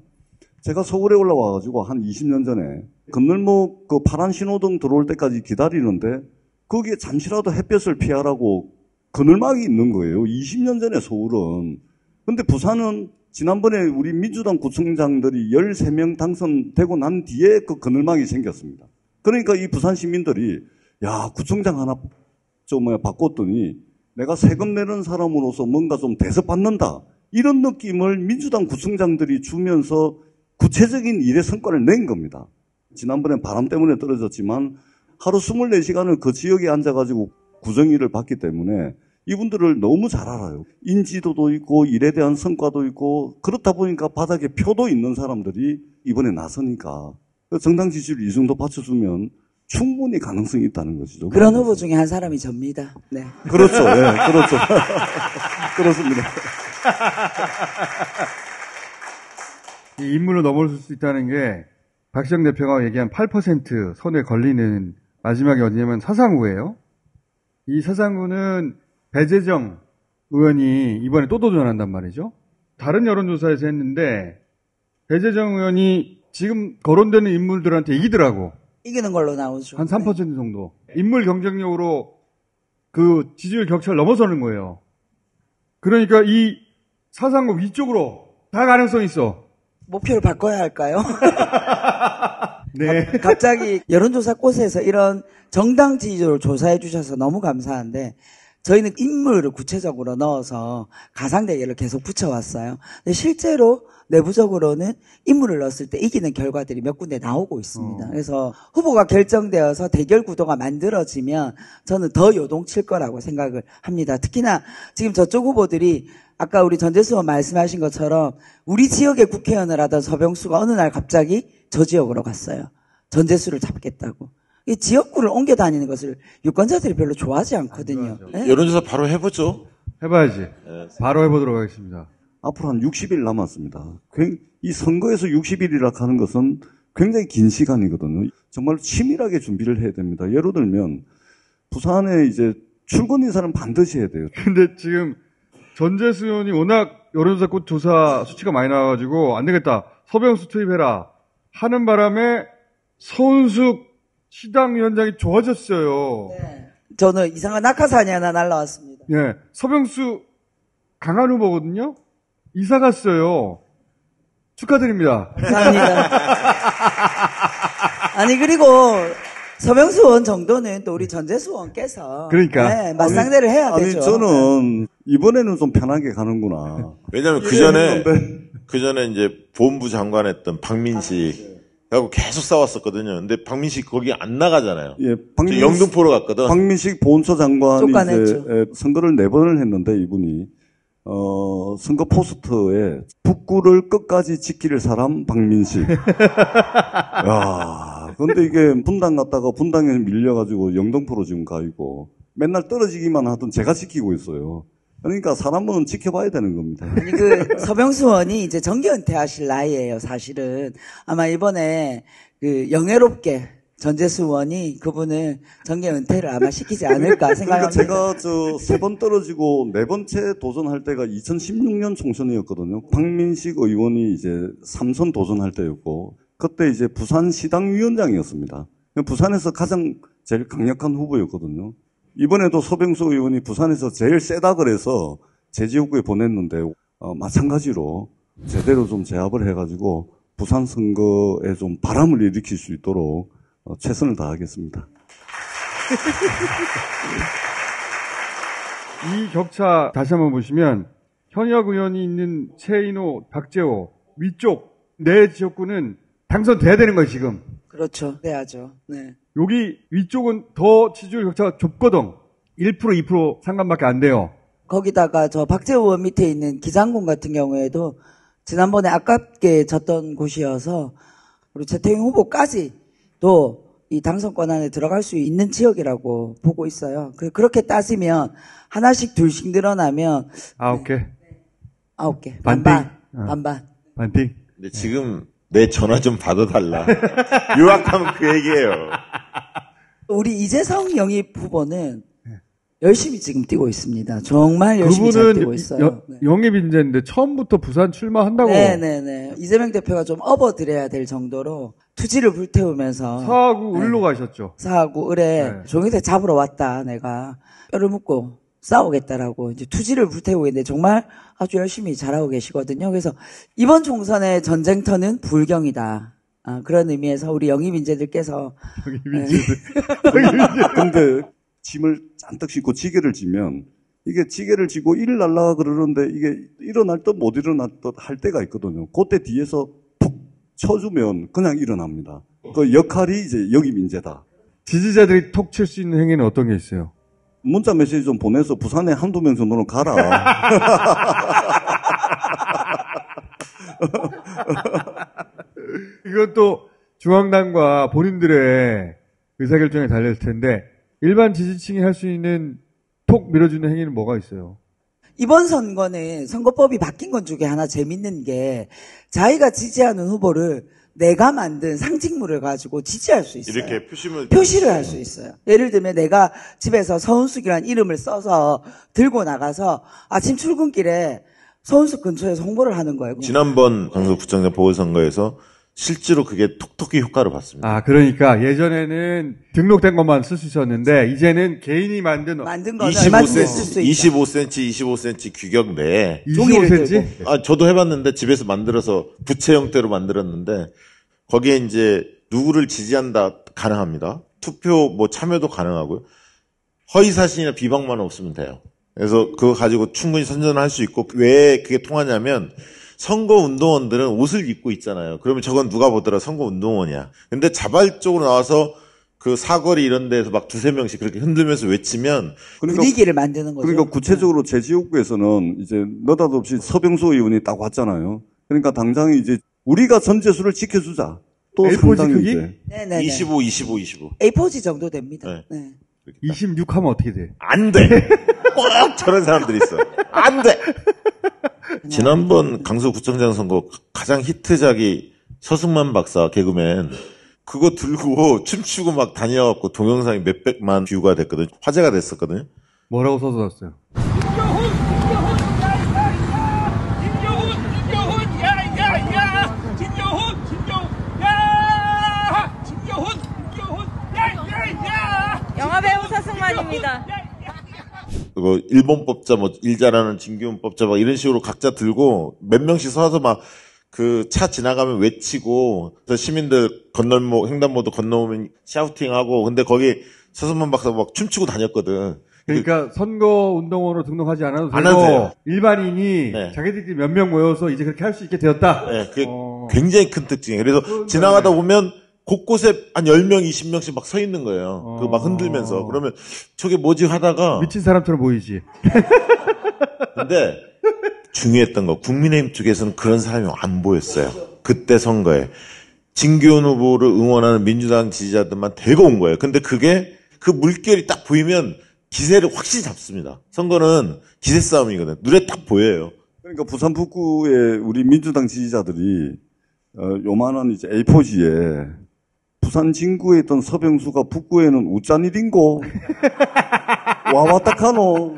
제가 서울에 올라와가지고 한 20년 전에 건널목 파란 신호등 들어올 때까지 기다리는데 거기에 잠시라도 햇볕을 피하라고 그늘막이 있는 거예요. 20년 전에 서울은. 근데 부산은 지난번에 우리 민주당 구청장들이 13명 당선되고 난 뒤에 그 그늘막이 생겼습니다. 그러니까 이 부산 시민들이 야, 구청장 하나 바꿨더니 내가 세금 내는 사람으로서 뭔가 좀 대접받는다. 이런 느낌을 민주당 구청장들이 주면서 구체적인 일의 성과를 낸 겁니다. 지난번에 바람 때문에 떨어졌지만 하루 24시간을 그 지역에 앉아가지고 구정일을 봤기 때문에 이분들을 너무 잘 알아요. 인지도도 있고 일에 대한 성과도 있고 그렇다 보니까 바닥에 표도 있는 사람들이 이번에 나서니까 정당 지지율 이 정도 받쳐주면 충분히 가능성이 있다는 것이죠. 그런 후보 중에 한 사람이 접니다. 네. 그렇죠. 네, 그렇죠. 그렇습니다. 이 인물로 넘어설 수 있다는 게 박시영 대표가 얘기한 8% 손에 걸리는 마지막에 어디냐면 서상구예요. 이 서상구는 배재정 의원이 이번에 또 도전한단 말이죠. 다른 여론조사에서 했는데 배재정 의원이 지금 거론되는 인물들한테 이기더라고. 이기는 걸로 나오죠. 한 3% 정도. 인물 경쟁력으로 그 지지율 격차를 넘어서는 거예요. 그러니까 이 서상구 위쪽으로 다 가능성이 있어. 목표를 바꿔야 할까요? 네. 갑자기 여론조사 꽃에서 이런 정당 지지도를 조사해 주셔서 너무 감사한데 저희는 인물을 구체적으로 넣어서 가상대결을 계속 붙여왔어요. 근데 실제로 내부적으로는 인물을 넣었을 때 이기는 결과들이 몇 군데 나오고 있습니다. 그래서 후보가 결정되어서 대결 구도가 만들어지면 저는 더 요동칠 거라고 생각을 합니다. 특히나 지금 저쪽 후보들이 아까 우리 전재수 의원 말씀하신 것처럼 우리 지역의 국회의원을 하던 서병수가 어느 날 갑자기 저 지역으로 갔어요. 전재수를 잡겠다고. 이 지역구를 옮겨 다니는 것을 유권자들이 별로 좋아하지 않거든요. 네? 여론조사 바로 해보죠. 해봐야지. 바로 해보도록 하겠습니다. 앞으로 한 60일 남았습니다. 이 선거에서 60일이라 하는 것은 굉장히 긴 시간이거든요. 정말 치밀하게 준비를 해야 됩니다. 예를 들면 부산에 이제 출근 인사는 반드시 해야 돼요. 근데 지금 전재수 의원이 워낙 여론조사 꽃 조사 수치가 많이 나와가지고 안 되겠다. 서병수 투입해라 하는 바람에 서은숙 시당위원장이 좋아졌어요. 네. 저는 이상한 낙하산이 하나 날라왔습니다. 예, 서병수 강한 후보거든요. 이사 갔어요. 축하드립니다. 감사합니다. 아니 그리고 서병수 의원 정도는 또 우리 전재수 의원께서 그러니까 네, 맞상대를 해야 되죠. 저는 이번에는 좀 편하게 가는구나. 왜냐면 그 전에 이제 보훈부 장관 했던 박민식 하고 계속 싸웠었거든요. 근데 박민식 거기 안 나가잖아요. 예, 영등포로 갔거든. 박민식 보훈처 장관이 쫓아냈죠. 이제 선거를 4번을 했는데 이분이 선거 포스터에 북구를 끝까지 지킬 사람 박민식. 야, 근데 이게 분당 갔다가 분당에 밀려가지고 영등포로 지금 가 있고 맨날 떨어지기만 하던 제가 지키고 있어요. 그러니까 사람은 지켜봐야 되는 겁니다. 아니 그 서병수 의원이 이제 정계 은퇴하실 나이예요. 사실은 아마 이번에 그 영예롭게 전재수 의원이 그분을 정계 은퇴를 아마 시키지 않을까 생각합니다. 그러니까 제가 3번 떨어지고 4번째 도전할 때가 2016년 총선이었거든요. 박민식 의원이 이제 3선 도전할 때였고 그때 이제 부산 시당위원장이었습니다. 부산에서 가장 제일 강력한 후보였거든요. 이번에도 서병수 의원이 부산에서 제일 세다 그래서 제 지역구에 보냈는데 마찬가지로 제대로 좀 제압을 해가지고 부산 선거에 좀 바람을 일으킬 수 있도록 최선을 다하겠습니다. 이 격차 다시 한번 보시면 현역 의원이 있는 최인호, 박재호 위쪽 내 지역구는 당선돼야 되는 거예요 지금. 그렇죠. 돼야죠. 네. 여기 위쪽은 더 지지율 격차가 좁거든. 1% 2% 상관밖에 안 돼요. 거기다가 저 박재호 의원 밑에 있는 기장군 같은 경우에도 지난번에 아깝게 졌던 곳이어서 우리 최태용 후보까지도 이 당선권 안에 들어갈 수 있는 지역이라고 보고 있어요. 그렇게 따지면 하나씩 둘씩 늘어나면 9개. 9개. 반반. 반반. 반띵. 근데 지금 내 전화 좀 받아달라. 유학하면 그 얘기예요. 우리 이재성 영입 후보는 열심히 지금 뛰고 있습니다. 정말 열심히 잘 뛰고 있어요. 네. 영입 인재인데 처음부터 부산 출마한다고. 네네네. 이재명 대표가 좀 업어드려야 될 정도로 투지를 불태우면서 사하구 을로 가셨죠. 사하구 을에 종이대 잡으러 왔다. 내가 뼈를 묻고 싸우겠다라고 이제 투지를 불태우고 있는데 정말 아주 열심히 잘하고 계시거든요. 그래서 이번 총선의 전쟁터는 불경이다. 그런 의미에서 우리 영입 인재들께서 근데 짐을 잔뜩 싣고 지게를 지면 이게 지게를 지고 일을 날라가 그러는데 이게 일어날 듯 못 일어날 듯 할 때가 있거든요. 그때 뒤에서 툭 쳐주면 그냥 일어납니다. 그 역할이 이제 영입 인재다. 지지자들이 톡 칠 수 있는 행위는 어떤 게 있어요? 문자 메시지 좀 보내서 부산에 한두 명 정도는 가라. 이것도 중앙당과 본인들의 의사결정에 달렸을 텐데 일반 지지층이 할 수 있는 톡 밀어주는 행위는 뭐가 있어요? 이번 선거는 선거법이 바뀐 것 중에 하나 재밌는 게 자기가 지지하는 후보를 내가 만든 상징물을 가지고 지지할 수 있어요. 이렇게 표시를 할 수 있어요. 예를 들면 내가 집에서 서은숙이라는 이름을 써서 들고 나가서 아침 출근길에 서은숙 근처에서 홍보를 하는 거예요. 지난번 강서구청장 보궐선거에서 실제로 그게 톡톡히 효과를 봤습니다. 아, 그러니까 예전에는 등록된 것만 쓸 수 있었는데 이제는 개인이 만든 거는 25cm 규격 내에 25cm? 아, 저도 해봤는데 집에서 만들어서 부채 형태로 만들었는데 거기에 이제 누구를 지지한다 가능합니다. 투표 뭐 참여도 가능하고요. 허위 사실이나 비방만 없으면 돼요. 그래서 그거 가지고 충분히 선전을 할 수 있고 왜 그게 통하냐면 선거운동원들은 옷을 입고 있잖아요. 그러면 저건 누가 보더라 선거운동원이야. 근데 자발적으로 나와서 그 사거리 이런 데서 막 두세 명씩 그렇게 흔들면서 외치면 분위기를 만드는 거죠. 그러니까 구체적으로 제 지역구에서는 이제 느닷없이 서병수 의원이 딱 왔잖아요. 그러니까 당장 이제 우리가 전재수를 지켜주자. 또 상당히 크기? 이제 25. A4지 정도 됩니다. 네. 26 하면 어떻게 돼? 안 돼. 꼭 저런 사람들이 있어. 안 돼. 지난번 강서구청장 선거 가장 히트작이 서승만 박사 개그맨 그거 들고 춤추고 막 다녀갖고 동영상이 몇백만 뷰가 됐거든요. 화제가 됐었거든요. 뭐라고 써놨어요? 영화배우 서승만입니다. 그거 일본 법자 뭐 일 잘하는 진규훈 법자 막 이런 식으로 각자 들고 몇 명씩 서서 막 그 차 지나가면 외치고 시민들 건널목 횡단보도 건너오면 샤우팅하고 근데 거기 서승만 박사 막 춤추고 다녔거든. 그러니까 선거운동원으로 등록하지 않아도 안 해도 돼요. 일반인이 네. 자기들끼리 몇 명 모여서 이제 그렇게 할 수 있게 되었다. 네, 그게 굉장히 큰 특징이에요. 그래서 지나가다 보면 곳곳에 한 10명, 20명씩 막 서 있는 거예요. 그 막 흔들면서. 그러면 저게 뭐지 하다가 미친 사람처럼 보이지. 근데 중요했던 거 국민의힘 쪽에서는 그런 사람이 안 보였어요. 그때 선거에. 진규훈 후보를 응원하는 민주당 지지자들만 대거 온 거예요. 근데 그게 그 물결이 딱 보이면 기세를 확실히 잡습니다. 선거는 기세 싸움이거든. 눈에 딱 보여요. 그러니까 부산 북구에 우리 민주당 지지자들이 요만한 이제 A4지에 부산 진구에 있던 서병수가 북구에는 우짠 일인고 와와딱하노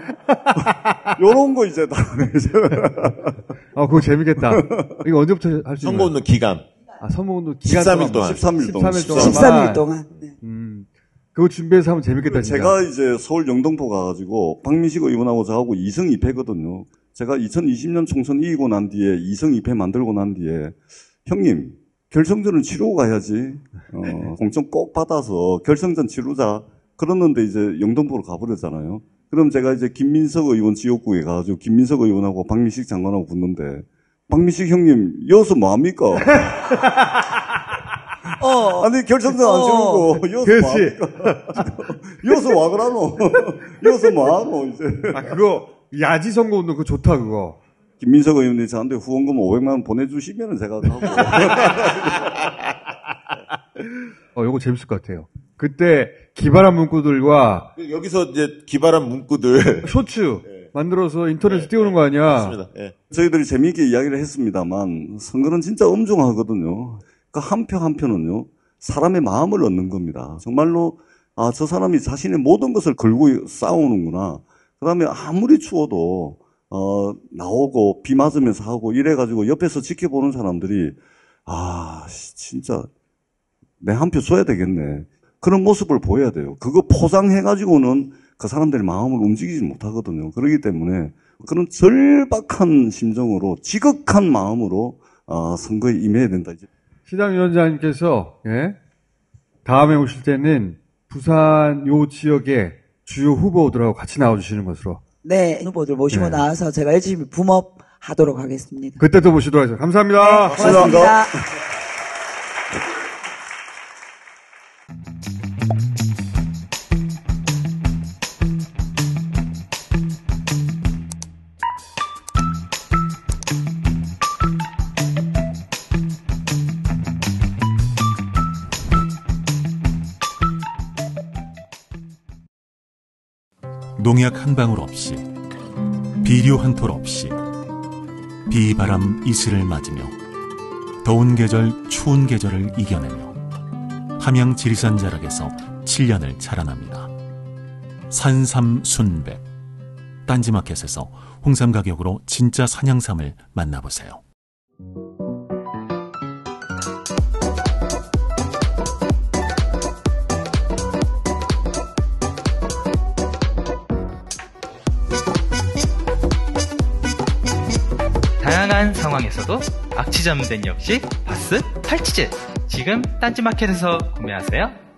요런 거 이제 다 그거 재밌겠다. 이거 언제부터 할 수 있나요? 선거운동 기간. 선거운동 기간 13일 동안. 13일 동안. 네. 그거 준비해서 하면 재밌겠다, 진짜. 제가 이제 서울 영등포 가가지고 박민식 의원하고 저하고 2승 2패거든요. 제가 2020년 총선 이기고 난 뒤에 2승 2패 만들고 난 뒤에 형님 결승전은 치르고 가야지. 공천 꼭 받아서 결승전 치르자. 그랬는데 이제 영등포로 가버렸잖아요. 그럼 제가 이제 김민석 의원 지역구에 가가지고 김민석 의원하고 박민식 장관하고 붙는데 박민식 형님 여기서 뭐합니까? 아니 결승전 안 치르고 여기서 뭐합니까? 여기서 와 그러노? 여기서 뭐하노 이제. 그거 야지 선거운동 그거 좋다 그거. 김민석 의원님 저한테 후원금 500만 원 보내주시면 제가 하고. 요거 재밌을 것 같아요. 그때 기발한 문구들과 여기서 이제 기발한 문구들 쇼츠 만들어서 인터넷에 띄우는 거 아니야? 맞습니다. 저희들이 재미있게 이야기를 했습니다만 선거는 진짜 엄중하거든요. 그 한 표 한 표는요 사람의 마음을 얻는 겁니다. 정말로 저 사람이 자신의 모든 것을 걸고 싸우는구나. 그다음에 아무리 추워도 나오고 비 맞으면서 하고 이래가지고 옆에서 지켜보는 사람들이 진짜 내 한 표 줘야 되겠네. 그런 모습을 보여야 돼요. 그거 포장해가지고는 그 사람들의 마음을 움직이지 못하거든요. 그렇기 때문에 그런 절박한 심정으로 지극한 마음으로 선거에 임해야 된다. 시당위원장님께서 다음에 오실 때는 부산 요 지역의 주요 후보들하고 같이 나와주시는 것으로. 네, 후보들 모시고 나와서 제가 열심히 붐업하도록 하겠습니다. 그때 또 모시도록 하겠습니다. 감사합니다. 네, 고맙습니다. 농약 한 방울 없이, 비료 한 톨 없이, 비바람 이슬을 맞으며 더운 계절 추운 계절을 이겨내며 함양 지리산 자락에서 7년을 자라납니다. 산삼 순백. 딴지마켓에서 홍삼 가격으로 진짜 산양삼을 만나보세요. 다양한 상황에서도 악취 잠든 역시 바스 탈취제. 지금 딴지마켓에서 구매하세요.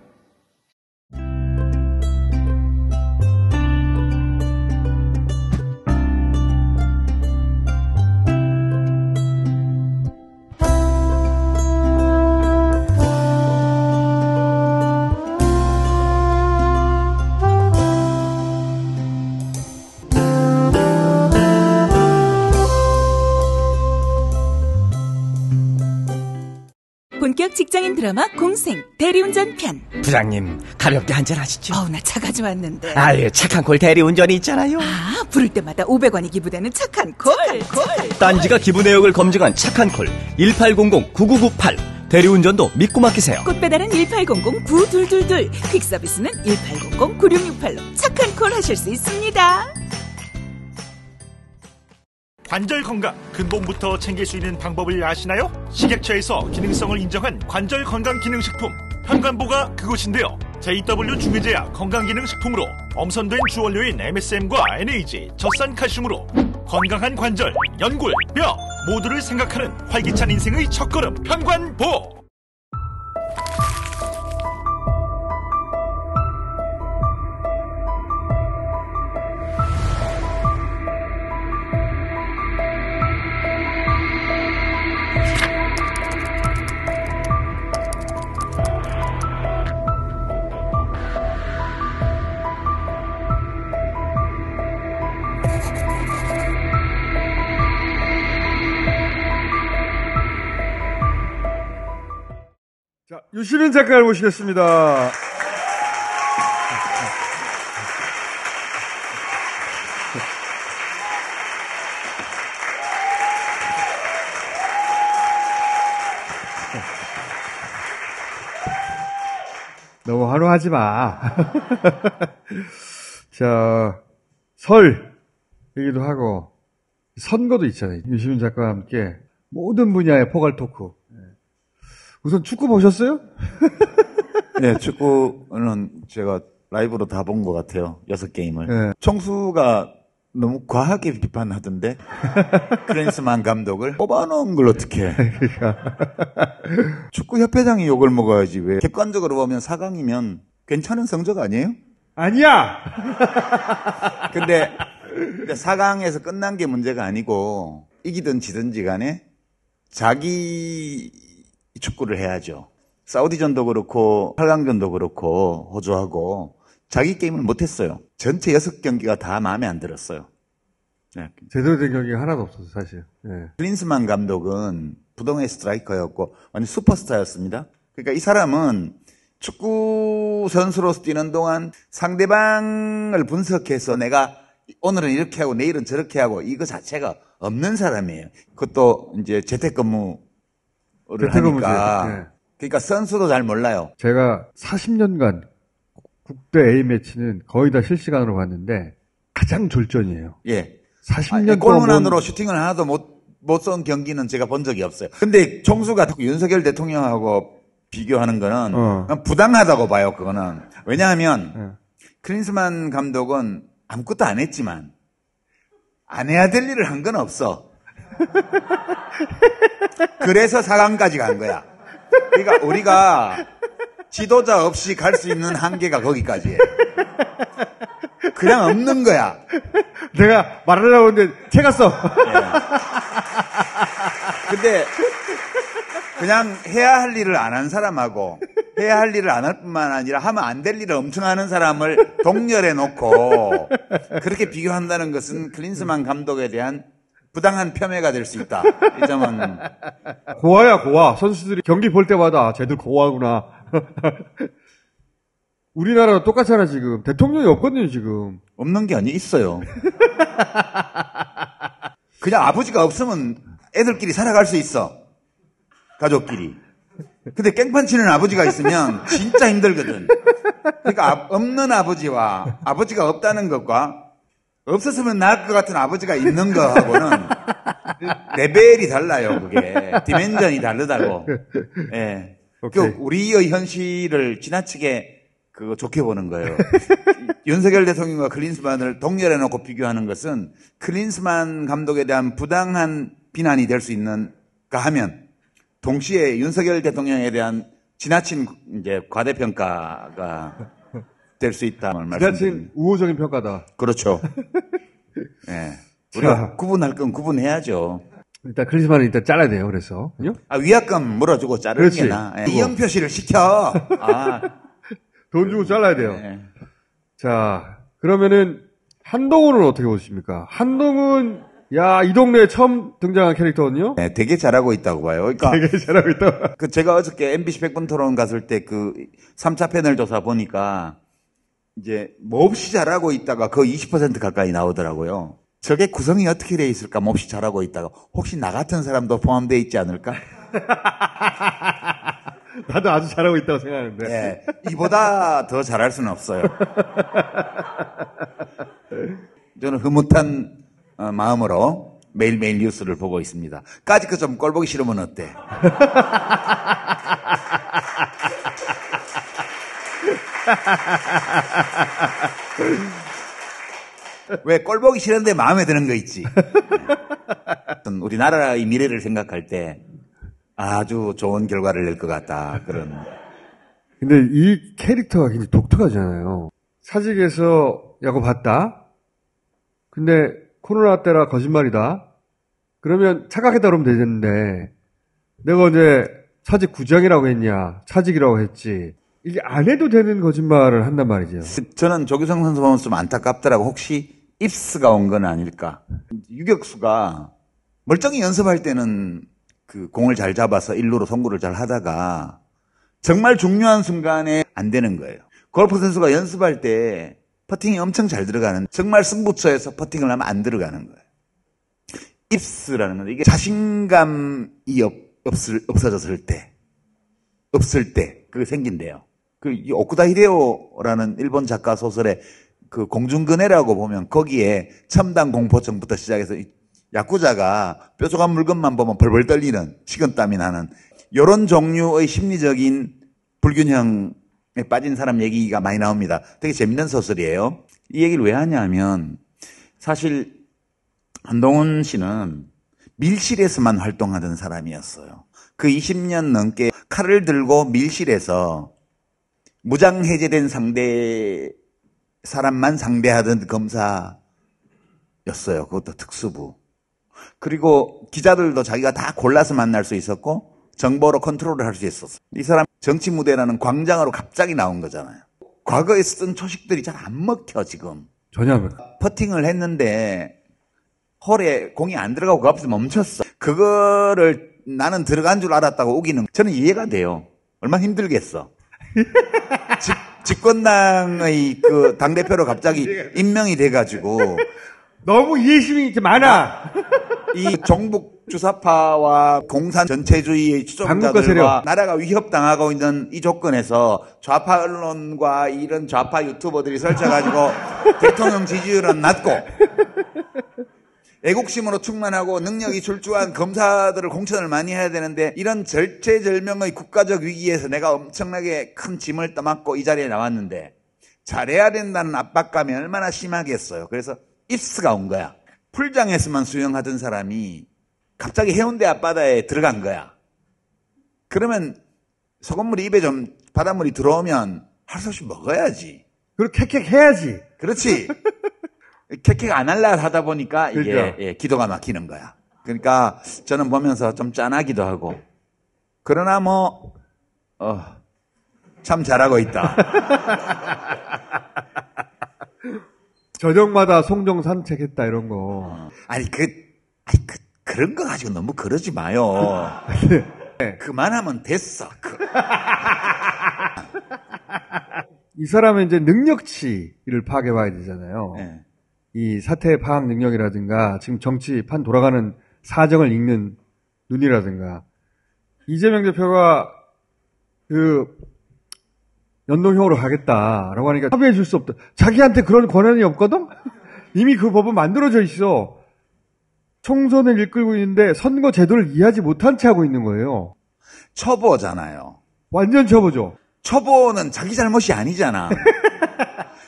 본격 직장인 드라마 공생 대리운전 편. 부장님 가볍게 한잔 하시죠. 나 차 가져왔는데. 아유 착한 콜 대리운전이 있잖아요. 부를 때마다 500원이 기부되는 착한 콜. 딴지가 기부 내역을 검증한 착한 콜 1800-9998. 대리운전도 믿고 맡기세요. 꽃배달은 1800-9222. 퀵서비스는 1800-9668로 착한 콜 하실 수 있습니다. 관절 건강, 근본부터 챙길 수 있는 방법을 아시나요? 식약처에서 기능성을 인정한 관절 건강 기능식품 편관보가 그것인데요. JW 중해제약 건강기능식품으로 엄선된 주원료인 MSM과 NAG, 젖산 칼슘으로 건강한 관절, 연골, 뼈 모두를 생각하는 활기찬 인생의 첫걸음 편관보. 자, 유시민 작가를 모시겠습니다. 너무 환호하지 마. 자, 설 얘기도 하고 선거도 있잖아요. 유시민 작가와 함께 모든 분야의 포괄 토크. 우선 축구 보셨어요? 네, 축구는 제가 라이브로 다 본 것 같아요. 6게임을. 네. 청수가 너무 과하게 비판하던데. 클린스만 감독을 뽑아놓은 걸 어떻게 해. 축구협회장이 욕을 먹어야지. 왜? 객관적으로 보면 4강이면 괜찮은 성적 아니에요? 아니야! 근데 4강에서 끝난 게 문제가 아니고 이기든 지든지 간에 자기 축구를 해야죠. 사우디전도 그렇고 8강전도 그렇고 호주하고 자기 게임을 못했어요. 전체 6경기가 다 마음에 안 들었어요. 네. 제대로 된 경기가 하나도 없었어요, 사실. 네. 클린스만 감독은 부동의 스트라이커였고 완전 슈퍼스타였습니다. 그러니까 이 사람은 축구 선수로서 뛰는 동안 상대방을 분석해서 내가 오늘은 이렇게 하고 내일은 저렇게 하고 이거 자체가 없는 사람이에요. 그것도 이제 재택근무를 하니까. 네. 그러니까 선수도 잘 몰라요. 제가 40년간 국대 A매치는 거의 다 실시간으로 봤는데 가장 졸전이에요. 예. 40년 골문안으로 슈팅을 하나도 못 쏜 경기는 제가 본 적이 없어요. 근데 총수가 윤석열 대통령하고 비교하는 거는 그냥 부당하다고 봐요, 그거는. 왜냐하면 클린스만 감독은 아무것도 안 했지만 안 해야 될 일을 한 건 없어. 그래서 4강까지 간 거야. 그러니까 우리가 지도자 없이 갈 수 있는 한계가 거기까지예요. 그냥 없는 거야. 내가 말하려고 했는데 제가 써. 근데 그냥 해야 할 일을 안 한 사람하고 해야 할 일을 안 할 뿐만 아니라 하면 안 될 일을 엄청 하는 사람을 동렬해 놓고 그렇게 비교한다는 것은 클린스만 감독에 대한 부당한 폄훼가 될 수 있다. 이 점은 고아야 고아. 선수들이 경기 볼 때마다 쟤들 고아구나. 우리나라도 똑같잖아 지금. 대통령이 없거든요 지금. 없는 게 아니 있어요. 그냥 아버지가 없으면 애들끼리 살아갈 수 있어. 가족끼리. 근데 깽판 치는 아버지가 있으면 진짜 힘들거든. 그러니까 없는 아버지와 아버지가 없다는 것과 없었으면 나을 것 같은 아버지가 있는 거하고는 레벨이 달라요. 그게 디멘전이 다르다고. 예. 그 우리의 현실을 지나치게 그거 좋게 보는 거예요. 윤석열 대통령과 클린스만을 동렬해 놓고 비교하는 것은 클린스만 감독에 대한 부당한 비난이 될 수 있는가 하면 동시에 윤석열 대통령에 대한 지나친 이제 과대평가가 될 수 있다는 말씀. 지나친 우호적인 평가다. 그렇죠. 네. 우리가 구분할 건 구분해야죠. 일단 크리스마스는 일단 잘라야 돼요. 그래서 위약금 물어주고 자르는 게 나아. 이형 표시를 시켜. 돈 주고 잘라야 돼요. 네. 자, 그러면은 한동훈은 어떻게 보십니까? 한동훈, 야, 이 동네에 처음 등장한 캐릭터거든요? 네, 되게 잘하고 있다고 봐요. 그러니까. 되게 잘하고 있다고. 제가 어저께 MBC 100분 토론 갔을 때 3차 패널 조사 보니까 이제 몹시 잘하고 있다가 거의 20% 가까이 나오더라고요. 저게 구성이 어떻게 돼 있을까? 몹시 잘하고 있다가. 혹시 나 같은 사람도 포함되어 있지 않을까? 나도 아주 잘하고 있다고 생각하는데. 네, 이보다 더 잘할 수는 없어요. 저는 흐뭇한 마음으로 매일매일 뉴스를 보고 있습니다. 까짓 거 좀 꼴보기 싫으면 어때? 왜 꼴보기 싫은데 마음에 드는 거 있지? 우리나라의 미래를 생각할 때 아주 좋은 결과를 낼 것 같다. 그런. 근데 이 캐릭터가 굉장히 독특하잖아요. 사직에서 야구 봤다? 근데 코로나 때라 거짓말이다? 그러면 착각했다 그러면 되는데 내가 언제 사직 구장이라고 했냐? 차직이라고 했지. 이게 안 해도 되는 거짓말을 한단 말이죠. 저는 조규성 선수 보면 좀 안타깝더라고. 혹시 입스가 온 건 아닐까? 유격수가 멀쩡히 연습할 때는 그 공을 잘 잡아서 일루로 송구를 잘 하다가 정말 중요한 순간에 안 되는 거예요. 골프 선수가 연습할 때 퍼팅이 엄청 잘 들어가는, 정말 승부처에서 퍼팅을 하면 안 들어가는 거예요. 입스라는 건 이게 자신감이 없어졌을 때, 그게 생긴대요. 이 오쿠다 히데오라는 일본 작가 소설의 그 공중근해라고 보면 거기에 첨단 공포증부터 시작해서 야쿠자가 뾰족한 물건만 보면 벌벌 떨리는, 식은땀이 나는 이런 종류의 심리적인 불균형에 빠진 사람 얘기가 많이 나옵니다. 되게 재밌는 소설이에요. 이 얘기를 왜 하냐면 사실 한동훈 씨는 밀실에서만 활동하던 사람이었어요. 그 20년 넘게 칼을 들고 밀실에서 무장 해제된 사람만 상대하던 검사였어요. 그것도 특수부. 그리고 기자들도 자기가 다 골라서 만날 수 있었고 정보로 컨트롤을 할 수 있었어요. 이 사람 정치 무대라는 광장으로 갑자기 나온 거잖아요. 과거에 쓴 초식들이 잘 안 먹혀 지금. 전혀 안 먹혀. 퍼팅을 했는데 홀에 공이 안 들어가고 그 앞에서 멈췄어. 그거를 나는 들어간 줄 알았다고 우기는, 저는 이해가 돼요. 얼마나 힘들겠어. 집권당의 그 당대표로 갑자기 임명이 돼가지고 너무 이해심이 이렇게 많아. 이 종북 주사파와 공산 전체주의의 추종자들과 나라가 위협당하고 있는 이 조건에서 좌파 언론과 이런 좌파 유튜버들이 설쳐가지고 대통령 지지율은 낮고 애국심으로 충만하고 능력이 출중한 검사들을 공천을 많이 해야 되는데, 이런 절체절명의 국가적 위기에서 내가 엄청나게 큰 짐을 떠맡고 이 자리에 나왔는데 잘해야 된다는 압박감이 얼마나 심하겠어요. 그래서 입스가 온 거야. 풀장에서만 수영하던 사람이 갑자기 해운대 앞바다에 들어간 거야. 그러면 소금물이 입에 좀 바닷물이 들어오면 할 수 없이 먹어야지. 그리고 캑캑 해야지. 그렇지. 캑캑 안 할라 하다 보니까 이게 그러니까. 기도가 막히는 거야. 그러니까 저는 보면서 좀 짠하기도 하고, 그러나 참 잘하고 있다. 저녁마다 송정 산책했다 이런 거. 그런 거 가지고 너무 그러지 마요. 네. 그만하면 됐어. 이 사람은 이제 능력치를 파악해봐야 되잖아요. 네. 이 사태 파악 능력이라든가 지금 정치판 돌아가는 사정을 읽는 눈이라든가. 이재명 대표가 그 연동형으로 가겠다라고 하니까 합의해 줄 수 없다. 자기한테 그런 권한이 없거든? 이미 그 법은 만들어져 있어. 총선을 이끌고 있는데 선거 제도를 이해하지 못한 채 하고 있는 거예요. 초보잖아요. 완전 초보죠. 초보는 자기 잘못이 아니잖아.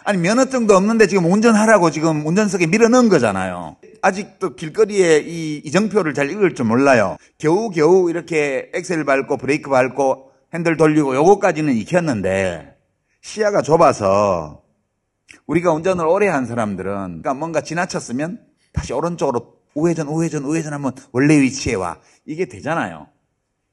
아니 면허증도 없는데 지금 운전하라고 지금 운전석에 밀어넣은 거잖아요. 아직도 길거리에 이 이정표를 잘 읽을 줄 몰라요. 겨우겨우 이렇게 엑셀 밟고 브레이크 밟고 핸들 돌리고 요거까지는 익혔는데 시야가 좁아서 우리가 운전을 오래 한 사람들은 그러니까 뭔가 지나쳤으면 다시 오른쪽으로 우회전 하면 원래 위치에 와. 이게 되잖아요.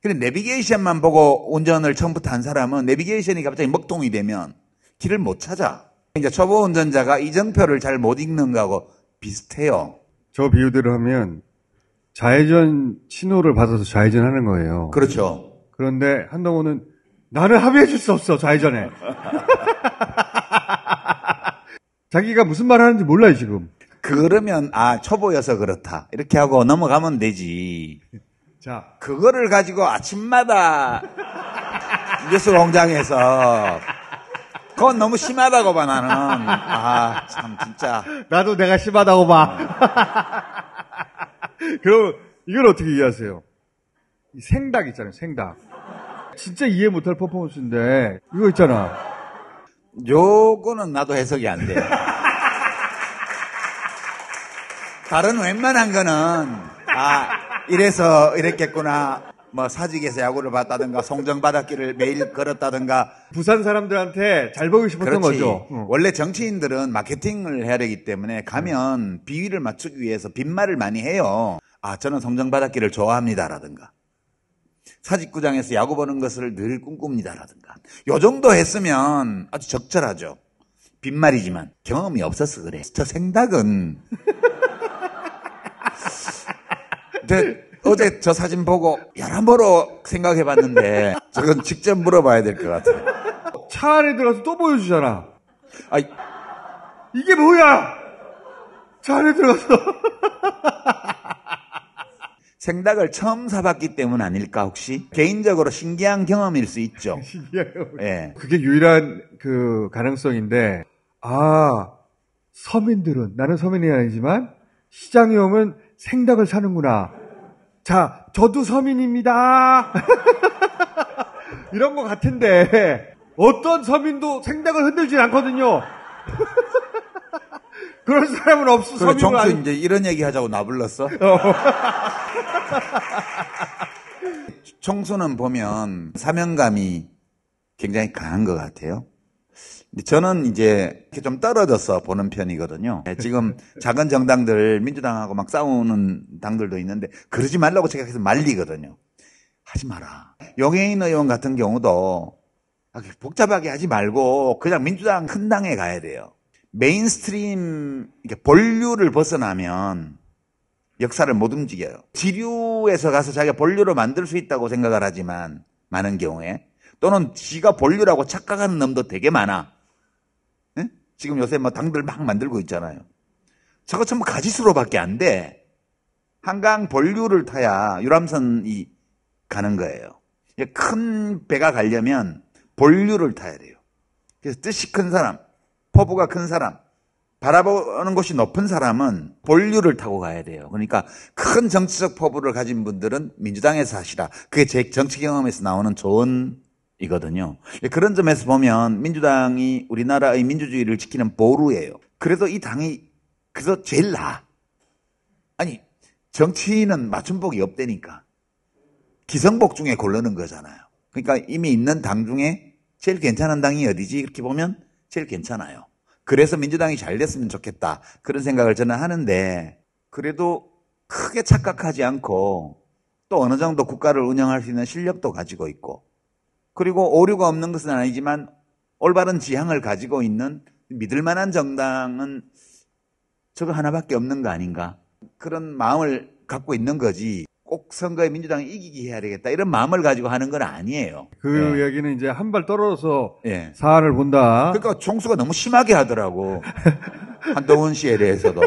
근데 내비게이션만 보고 운전을 처음부터 한 사람은 내비게이션이 갑자기 먹통이 되면 길을 못 찾아. 이제 초보 운전자가 이정표를 잘 못 읽는 거하고 비슷해요. 저 비유대로 하면 좌회전 신호를 받아서 좌회전하는 거예요. 그렇죠. 그런데 한동훈은 나는 합의해 줄 수 없어 좌회전에. 자기가 무슨 말 하는지 몰라요 지금. 그러면 초보여서 그렇다 이렇게 하고 넘어가면 되지. 자, 그거를 가지고 아침마다 뉴스 공장에서 그건 너무 심하다고 봐 나는. 참 진짜. 나도 내가 심하다고 봐. 그럼 이걸 어떻게 이해하세요? 이 생닭 있잖아요, 생닭. 진짜 이해 못할 퍼포먼스인데 이거 있잖아. 요거는 나도 해석이 안 돼. 다른 웬만한 거는 이래서 이랬겠구나. 뭐 사직에서 야구를 봤다든가 송정바닷길을 매일 걸었다든가. 부산 사람들한테 잘 보이고 싶었던 그렇지. 거죠. 원래 정치인들은 마케팅을 해야 되기 때문에 가면 비위를 맞추기 위해서 빈말을 많이 해요. 저는 송정바닷길을 좋아합니다라든가. 사직구장에서 야구 보는 것을 늘 꿈꿉니다라든가. 요 정도 했으면 아주 적절하죠. 빈말이지만 경험이 없어서 그래. 저 생닭은 어제 저 사진 보고 여러모로 생각해봤는데 저건 직접 물어봐야 될 것 같아요. 차 안에 들어가서 또 보여주잖아. 이게 뭐야? 차 안에 들어가서. 생닭을 처음 사봤기 때문 아닐까 혹시? 개인적으로 신기한 경험일 수 있죠. 신기한 경험. 예. 그게 유일한 그 가능성인데 서민들은 나는 서민이 아니지만 시장에 오면 생닭을 사는구나. 자, 저도 서민입니다. 이런 것 같은데 어떤 서민도 생닭을 흔들진 않거든요. 그런 사람은 없어. 그래, 정수 이제 이런 얘기 하자고 나 불렀어? 청수는 보면 사명감이 굉장히 강한 것 같아요. 저는 이제 이렇게 좀 떨어져서 보는 편이거든요. 지금 작은 정당들 민주당하고 막 싸우는 당들도 있는데 그러지 말라고 제가 계속 말리거든요. 하지 마라. 용해인 의원 같은 경우도 복잡하게 하지 말고 그냥 민주당 큰 당에 가야 돼요. 메인스트림 본류를 벗어나면 역사를 못 움직여요. 지류에서 가서 자기가 본류를 만들 수 있다고 생각을 하지만 많은 경우에 또는 지가 본류라고 착각하는 놈도 되게 많아. 네? 지금 요새 뭐 당들 막 만들고 있잖아요. 저거 전부 가지수로밖에 안 돼. 한강 본류를 타야 유람선이 가는 거예요. 큰 배가 가려면 본류를 타야 돼요. 그래서 뜻이 큰 사람, 포부가 큰 사람, 바라보는 곳이 높은 사람은 본류를 타고 가야 돼요. 그러니까 큰 정치적 포부를 가진 분들은 민주당에서 하시라. 그게 제 정치 경험에서 나오는 조언이거든요. 그런 점에서 보면 민주당이 우리나라의 민주주의를 지키는 보루예요. 그래도 이 당이 그래서 제일 나아. 아니 정치인은 맞춤복이 없다니까. 기성복 중에 고르는 거잖아요. 그러니까 이미 있는 당 중에 제일 괜찮은 당이 어디지? 이렇게 보면 제일 괜찮아요. 그래서 민주당이 잘 됐으면 좋겠다. 그런 생각을 저는 하는데 그래도 크게 착각하지 않고 또 어느 정도 국가를 운영할 수 있는 실력도 가지고 있고 그리고 오류가 없는 것은 아니지만 올바른 지향을 가지고 있는 믿을 만한 정당은 저거 하나밖에 없는 거 아닌가. 그런 마음을 갖고 있는 거지. 꼭 선거에 민주당이 이기게 해야 되겠다. 이런 마음을 가지고 하는 건 아니에요. 그 얘기는 이제 한 발 떨어져서 사안을 본다. 그러니까 총수가 너무 심하게 하더라고. 한동훈 씨에 대해서도.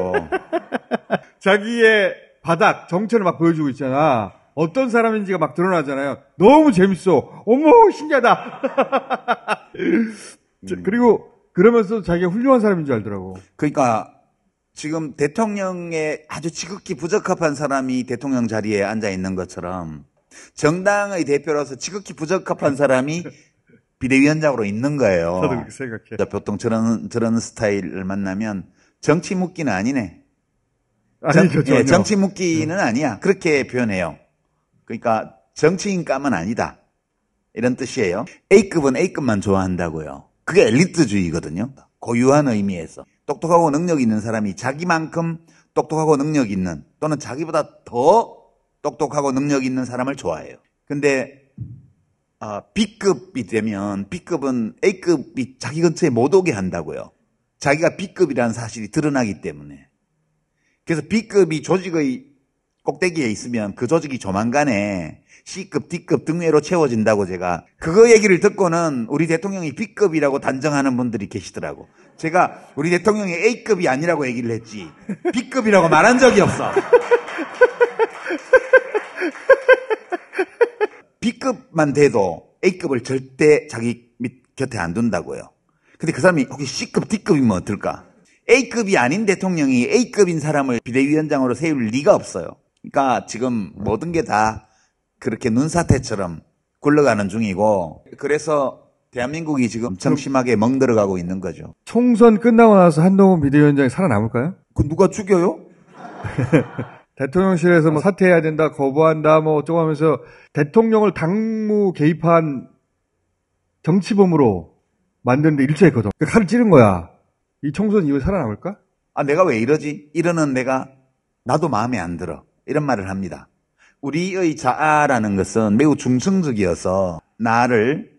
자기의 바닥, 정체를 막 보여주고 있잖아. 어떤 사람인지가 막 드러나잖아요. 너무 재밌어. 어머, 신기하다. 그리고 그러면서 자기가 훌륭한 사람인 줄 알더라고. 그러니까 지금 대통령에 아주 지극히 부적합한 사람이 대통령 자리에 앉아 있는 것처럼 정당의 대표로서 지극히 부적합한 사람이 비대위원장으로 있는 거예요. 저도 그렇게 생각해요. 보통 저런 스타일을 만나면 정치 묵기는 아니네. 아니죠, 전혀. 정치 묵기는 아니야. 그렇게 표현해요. 그러니까 정치인감은 아니다. 이런 뜻이에요. A급은 A급만 좋아한다고요. 그게 엘리트주의거든요. 고유한 의미에서. 똑똑하고 능력 있는 사람이 자기만큼 똑똑하고 능력 있는 또는 자기보다 더 똑똑하고 능력 있는 사람을 좋아해요. 근데 B급이 되면 B급은 A급이 자기 근처에 못 오게 한다고요. 자기가 B급이라는 사실이 드러나기 때문에. 그래서 B급이 조직의 꼭대기에 있으면 그 조직이 조만간에 C급, D급 등외로 채워진다고 제가 그거 얘기를 듣고는 우리 대통령이 B급이라고 단정하는 분들이 계시더라고. 제가 우리 대통령이 A급이 아니라고 얘기를 했지 B급이라고 말한 적이 없어. B급만 돼도 A급을 절대 자기 곁에 안 둔다고요. 근데 그 사람이 혹시 C급, D급이면 어떨까? A급이 아닌 대통령이 A급인 사람을 비대위원장으로 세울 리가 없어요. 그러니까 지금 모든 게 다 그렇게 눈사태처럼 굴러가는 중이고 그래서 대한민국이 지금 엄청 심하게 멍들어가고 있는 거죠. 총선 끝나고 나서 한동훈 비대위원장이 살아남을까요? 그 누가 죽여요? 대통령실에서 뭐 사퇴해야 된다, 거부한다, 뭐 어쩌고 하면서 대통령을 당무 개입한 정치범으로 만드는데 일조했거든. 칼을 찌른 거야. 이 총선 이후에 살아남을까? 내가 왜 이러지? 이러는 내가 나도 마음에 안 들어. 이런 말을 합니다. 우리의 자아라는 것은 매우 중성적이어서 나를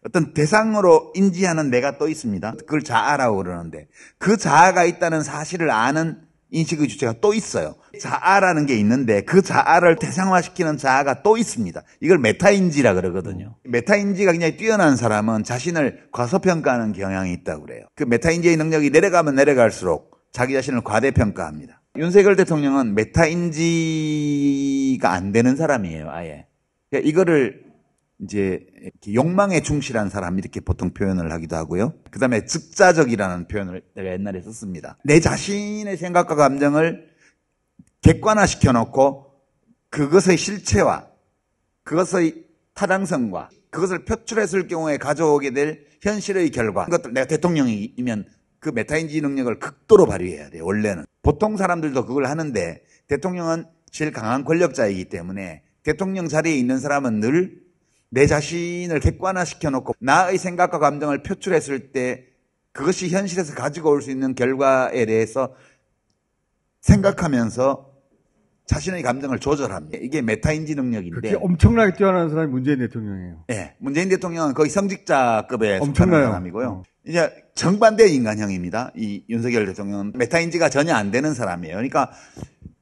어떤 대상으로 인지하는 내가 또 있습니다. 그걸 자아라고 그러는데 그 자아가 있다는 사실을 아는 인식의 주체가 또 있어요. 자아라는 게 있는데 그 자아를 대상화시키는 자아가 또 있습니다. 이걸 메타인지라 그러거든요. 메타인지가 굉장히 뛰어난 사람은 자신을 과소평가하는 경향이 있다고 그래요. 그 메타인지의 능력이 내려가면 내려갈수록 자기 자신을 과대평가합니다. 윤석열 대통령은 메타인지가 안 되는 사람이에요, 아예. 그러니까 이거를 이제 욕망에 충실한 사람 이렇게 보통 표현을 하기도 하고요. 그 다음에 즉자적이라는 표현을 내가 옛날에 썼습니다. 내 자신의 생각과 감정을 객관화시켜 놓고 그것의 실체와 그것의 타당성과 그것을 표출했을 경우에 가져오게 될 현실의 결과 이것들 내가 대통령이면 그 메타인지 능력을 극도로 발휘해야 돼요. 원래는 보통 사람들도 그걸 하는데 대통령은 제일 강한 권력자이기 때문에 대통령 자리에 있는 사람은 늘 내 자신을 객관화시켜 놓고 나의 생각과 감정을 표출했을 때 그것이 현실에서 가지고 올 수 있는 결과에 대해서 생각하면서 자신의 감정을 조절합니다. 이게 메타인지 능력인데 그렇게 엄청나게 뛰어난 사람이 문재인 대통령이에요. 네, 문재인 대통령은 거의 성직자급에 속하는 사람이고요. 이제 정반대의 인간형입니다. 이 윤석열 대통령은 메타인지가 전혀 안 되는 사람이에요. 그러니까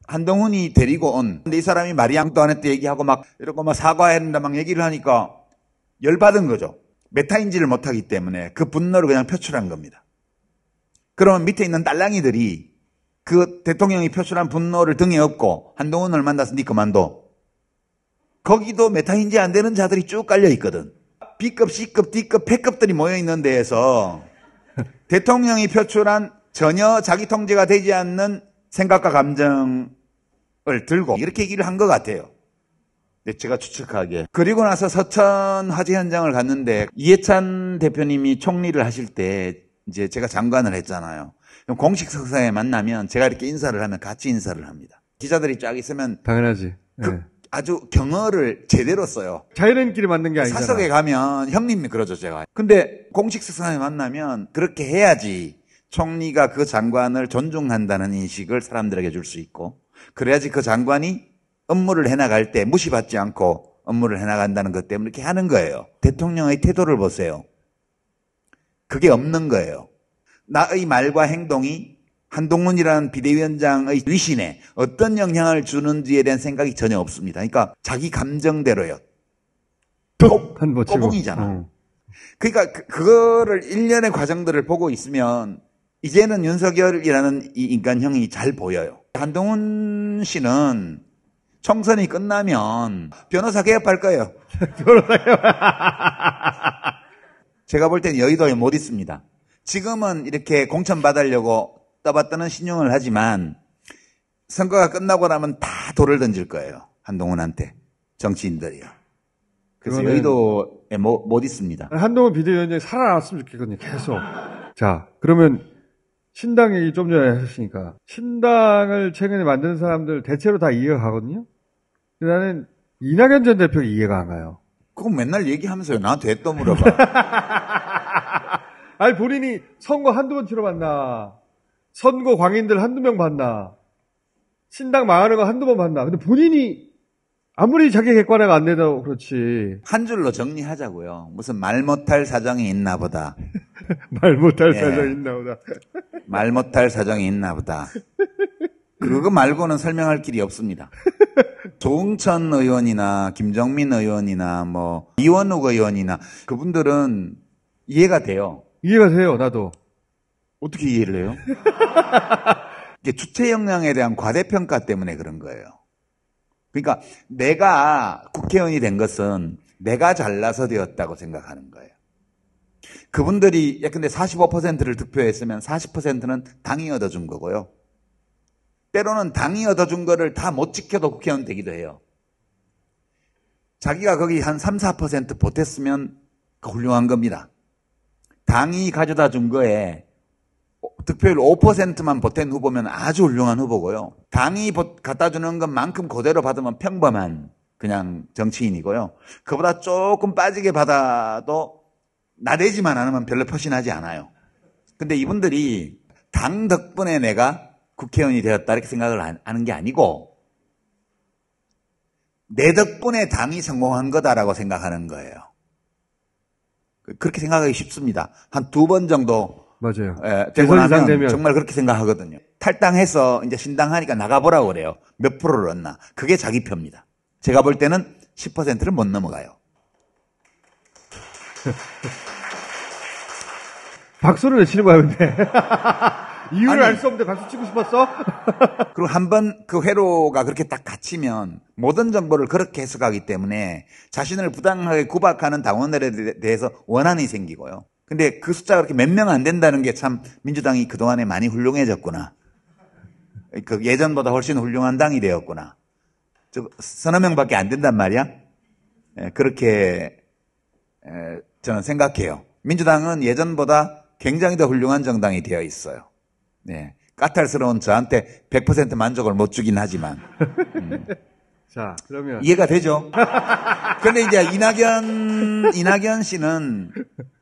한동훈이 데리고 온 근데 이 사람이 마리 앙뚜아네트 얘기하고 막 이러고 막 사과해야 된다 막 얘기를 하니까 열받은 거죠. 메타인지를 못하기 때문에 그 분노를 그냥 표출한 겁니다. 그러면 밑에 있는 딸랑이들이 그 대통령이 표출한 분노를 등에 업고 한동훈을 만나서 니 그만둬. 거기도 메타인지 안 되는 자들이 쭉 깔려 있거든. B급, C급, D급, 패급들이 모여 있는 데에서 대통령이 표출한 전혀 자기 통제가 되지 않는 생각과 감정을 들고 이렇게 얘기를 한 것 같아요. 제가 추측하기에. 그리고 나서 서천 화재 현장을 갔는데 이해찬 대표님이 총리를 하실 때 이제 제가 장관을 했잖아요. 그럼 공식 석상에 만나면 제가 이렇게 인사를 하면 같이 인사를 합니다. 기자들이 쫙 있으면 당연하지. 네. 아주 경어를 제대로 써요. 자연인끼리 만든 게 아니잖아. 사석에 가면 형님이 그러죠, 제가. 근데 공식 석상에 만나면 그렇게 해야지 총리가 그 장관을 존중한다는 인식을 사람들에게 줄 수 있고 그래야지 그 장관이 업무를 해나갈 때 무시받지 않고 업무를 해나간다는 것 때문에 이렇게 하는 거예요. 대통령의 태도를 보세요. 그게 없는 거예요. 나의 말과 행동이 한동훈이라는 비대위원장의 위신에 어떤 영향을 주는지에 대한 생각이 전혀 없습니다. 그러니까 자기 감정대로요. 꼬봉이잖아. 그러니까 그거를 일련의 과정들을 보고 있으면 이제는 윤석열이라는 이 인간형이 잘 보여요. 한동훈 씨는 총선이 끝나면 변호사 개업할 거예요. 제가 볼 때는 여의도에 못 있습니다. 지금은 이렇게 공천받으려고 떠받드는 신용을 하지만 선거가 끝나고 나면 다 돌을 던질 거예요. 한동훈한테. 정치인들이요. 그래서 여의도에 못 있습니다. 한동훈 비대위원장이 살아났으면 좋겠거든요. 계속. 자, 그러면 신당 얘기 좀 전에 하셨으니까 신당을 최근에 만든 사람들 대체로 다 이해가 가거든요. 나는 이낙연 전 대표가 이해가 안 가요. 그건 맨날 얘기하면서요. 나한테 왜 또 물어봐. 아니 본인이 선거 한두 번 치러봤나, 선거 광인들 한두 명 봤나, 신당 망하는 거 한두 번 봤나. 근데 본인이 아무리 자기 객관화가 안 돼도 그렇지. 한 줄로 정리하자고요. 무슨 말 못할 사정이 있나 보다. 말 못할 사정이 있나 보다. 말 못할 사정이 있나 보다. 그거 말고는 설명할 길이 없습니다. 조응천 의원이나 김정민 의원이나 뭐 이원욱 의원이나 그분들은 이해가 돼요. 이해가 돼요, 나도. 어떻게 이해를 해요? 이게 주체 역량에 대한 과대평가 때문에 그런 거예요. 그러니까 내가 국회의원이 된 것은 내가 잘나서 되었다고 생각하는 거예요. 그분들이 예컨대 45%를 득표했으면 40%는 당이 얻어준 거고요. 때로는 당이 얻어준 거를 다 못 지켜도 국회의원 되기도 해요. 자기가 거기 한 3, 4% 보탰으면 훌륭한 겁니다. 당이 가져다 준 거에 득표율 5%만 보탠 후보면 아주 훌륭한 후보고요. 당이 갖다 주는 것만큼 그대로 받으면 평범한 그냥 정치인이고요. 그보다 조금 빠지게 받아도 나대지만 않으면 별로 표신하지 않아요. 근데 이분들이 당 덕분에 내가 국회의원이 되었다 이렇게 생각을 하는 게 아니고 내 덕분에 당이 성공한 거다라고 생각하는 거예요. 그렇게 생각하기 쉽습니다. 한 2번 정도 맞아요. 되고 나면 정말 그렇게 생각하거든요. 탈당해서 이제 신당하니까 나가보라고 그래요. 몇 프로를 얻나. 그게 자기 표입니다. 제가 볼 때는 10%를 못 넘어가요. 박수를 왜 치는 거야, 근데? 이유를 알 수 없는데 박수 치고 싶었어? 그리고 한번 그 회로가 그렇게 딱 갇히면 모든 정보를 그렇게 해석하기 때문에 자신을 부당하게 구박하는 당원들에 대해서 원한이 생기고요. 근데 그 숫자가 그렇게 몇 명 안 된다는 게 참 민주당이 그동안에 많이 훌륭해졌구나. 그 예전보다 훨씬 훌륭한 당이 되었구나. 서너 명밖에 안 된단 말이야. 그렇게 저는 생각해요. 민주당은 예전보다 굉장히 더 훌륭한 정당이 되어 있어요. 네. 까탈스러운 저한테 100% 만족을 못 주긴 하지만. 자, 그러면. 이해가 되죠? 그런데 이제 이낙연 씨는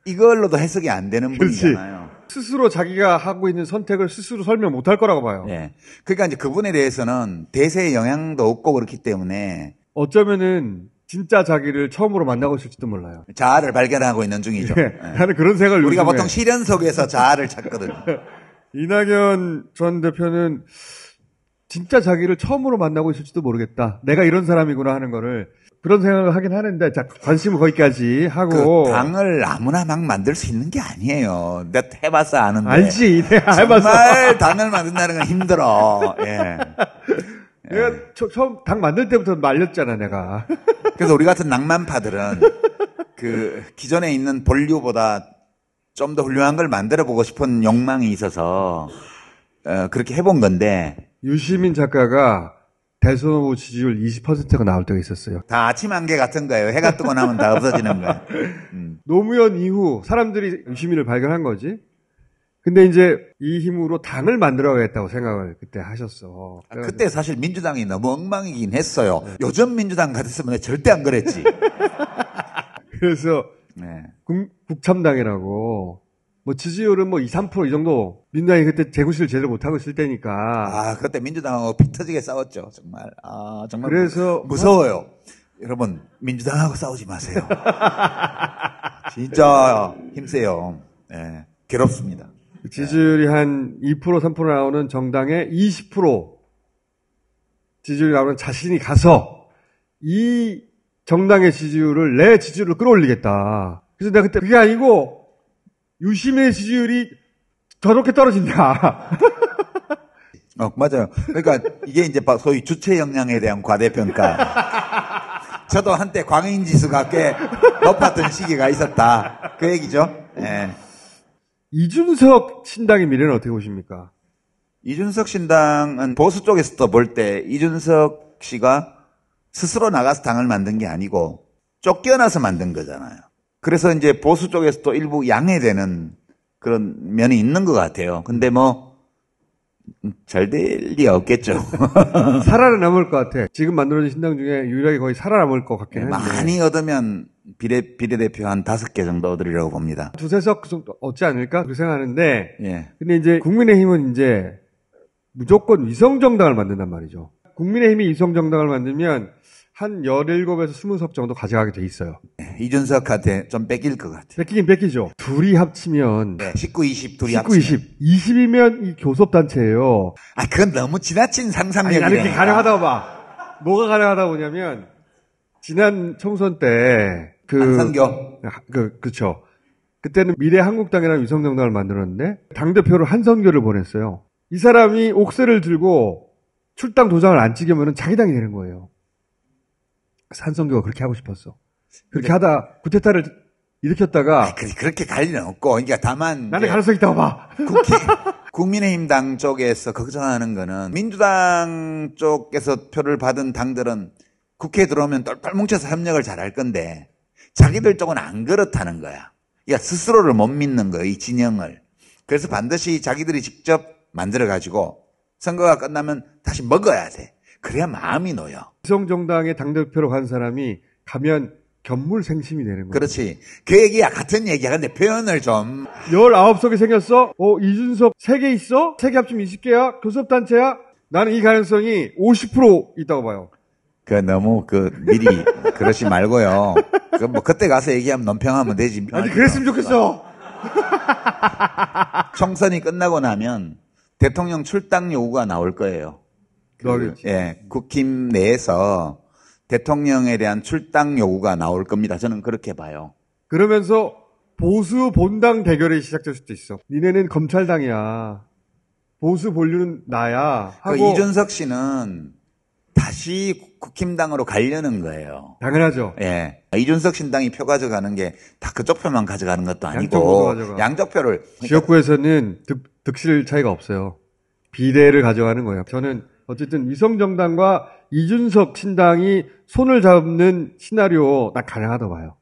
이걸로도 해석이 안 되는 분이잖아요. 스스로 자기가 하고 있는 선택을 스스로 설명 못 할 거라고 봐요. 네. 그러니까 이제 그분에 대해서는 대세의 영향도 없고 그렇기 때문에. 어쩌면은 진짜 자기를 처음으로 만나고 있을지도 몰라요. 자아를 발견하고 있는 중이죠. 네. 나는 그런 생각을 우리가 요즘에. 보통 시련 속에서 자아를 찾거든요. 이낙연 전 대표는 진짜 자기를 처음으로 만나고 있을지도 모르겠다. 내가 이런 사람이구나 하는 거를 그런 생각을 하긴 하는데 자, 관심을 거기까지 하고. 그 당을 아무나 막 만들 수 있는 게 아니에요. 내가 해봐서 아는데. 알지. 내가 해봐서. 정말 당을 만든다는 건 힘들어. 예. 내가 처음 당 만들 때부터 말렸잖아, 내가. 그래서 우리 같은 낭만파들은 그 기존에 있는 본류보다 좀 더 훌륭한 걸 만들어 보고 싶은 욕망이 있어서 그렇게 해본 건데. 유시민 작가가 대선 후보 지지율 20%가 나올 때가 있었어요. 다 아침 안개 같은 거예요. 해가 뜨고 나면 다 없어지는 거예요. 노무현 이후 사람들이 유시민을 발견한 거지. 근데 이제 이 힘으로 당을 만들어야겠다고 생각을 그때 하셨어. 그때 사실 민주당이 너무 엉망이긴 했어요. 네. 요즘 민주당 같았으면 절대 안 그랬지. 그래서 네. 국참당이라고 뭐 지지율은 뭐 2, 3% 이 정도. 민주당이 그때 재구시를 제대로 못하고 있을 때니까. 아, 그때 민주당하고 피 터지게 싸웠죠. 정말. 아, 정말. 그래서 무서워요. 여러분, 민주당하고 싸우지 마세요. 진짜 힘세요. 네, 괴롭습니다. 지지율이 한 2%, 3% 나오는 정당에 20% 지지율이 나오는 자신이 가서 이 정당의 지지율을 내 지지율을 끌어올리겠다. 그래서 내가 그때 그게 아니고 유시민의 지지율이 저렇게 떨어진다. 맞아요. 그러니까 이게 이제 소위 주체 역량에 대한 과대평가. 저도 한때 광인지수가 꽤 높았던 시기가 있었다. 그 얘기죠. 네. 이준석 신당의 미래는 어떻게 보십니까? 이준석 신당은 보수 쪽에서도 볼 때 이준석 씨가 스스로 나가서 당을 만든 게 아니고 쫓겨나서 만든 거잖아요. 그래서 이제 보수 쪽에서도 일부 양해되는 그런 면이 있는 것 같아요. 근데 뭐 잘 될 리 없겠죠. 살아남을 것 같아. 지금 만들어진 신당 중에 유일하게 거의 살아남을 것 같긴 한데. 많이 얻으면 비례대표 한 5개 정도 얻으리라고 봅니다. 2-3석 그 정도 얻지 않을까? 그렇게 생각하는데. 예. 근데 이제 국민의힘은 이제 무조건 위성정당을 만든단 말이죠. 국민의힘이 위성정당을 만들면 한 17에서 20석 정도 가져가게 돼 있어요. 이준석한테 좀 뺏길 것 같아요. 뺏기긴 뺏기죠. 둘이 합치면. 네, 19, 20 둘이 19, 합치면. 20. 20이면 이 교섭단체예요. 아, 그건 너무 지나친 상상력이네. 아니, 이렇게 가능하다고 봐. 뭐가 가능하다고 보냐면, 지난 총선 때, 한선교. 그쵸. 그때는 미래한국당이라는 위성정당을 만들었는데, 당대표를 한선교를 보냈어요. 이 사람이 옥새를 들고 출당 도장을 안 찍으면 자기 당이 되는 거예요. 한선교가 그렇게 하고 싶었어. 그렇게 하다 쿠데타를 일으켰다가. 그렇게 갈 일은 없고, 그러니까 다만. 나는 가능성이 있다고 봐. 국민의힘 당 쪽에서 걱정하는 거는 민주당 쪽에서 표를 받은 당들은 국회에 들어오면 똘똘 뭉쳐서 협력을 잘할 건데 자기들 쪽은 안 그렇다는 거야. 그러니까 스스로를 못 믿는 거야, 이 진영을. 그래서 반드시 자기들이 직접 만들어가지고 선거가 끝나면 다시 먹어야 돼. 그래야 마음이 놓여. 위성정당의 당대표로 간 사람이 가면 견물생심이 되는 거야. 그렇지. 그 얘기야. 같은 얘기야. 근데 표현을 좀. 19석이 생겼어? 이준석 3개 있어? 3개 합치면 20개야? 교섭단체야? 나는 이 가능성이 50% 있다고 봐요. 너무 미리 그러지 말고요. 뭐 그때 가서 얘기하면 논평하면 되지. 아니, 그랬으면 좋겠어. 총선이 끝나고 나면 대통령 출당 요구가 나올 거예요. 예, 국힘 내에서 대통령에 대한 출당 요구가 나올 겁니다. 저는 그렇게 봐요. 그러면서 보수 본당 대결이 시작될 수도 있어. 니네는 검찰당이야. 보수 본류는 나야. 하고 이준석 씨는 다시 국힘당으로 가려는 거예요. 당연하죠. 예. 이준석 신당이 표 가져가는 게 다 그쪽 표만 가져가는 것도 아니고 양쪽 표를. 지역구에서는 득실 차이가 없어요. 비례를 가져가는 거예요. 저는 어쨌든 위성정당과 이준석 신당이 손을 잡는 시나리오 난 가능하다고 봐요.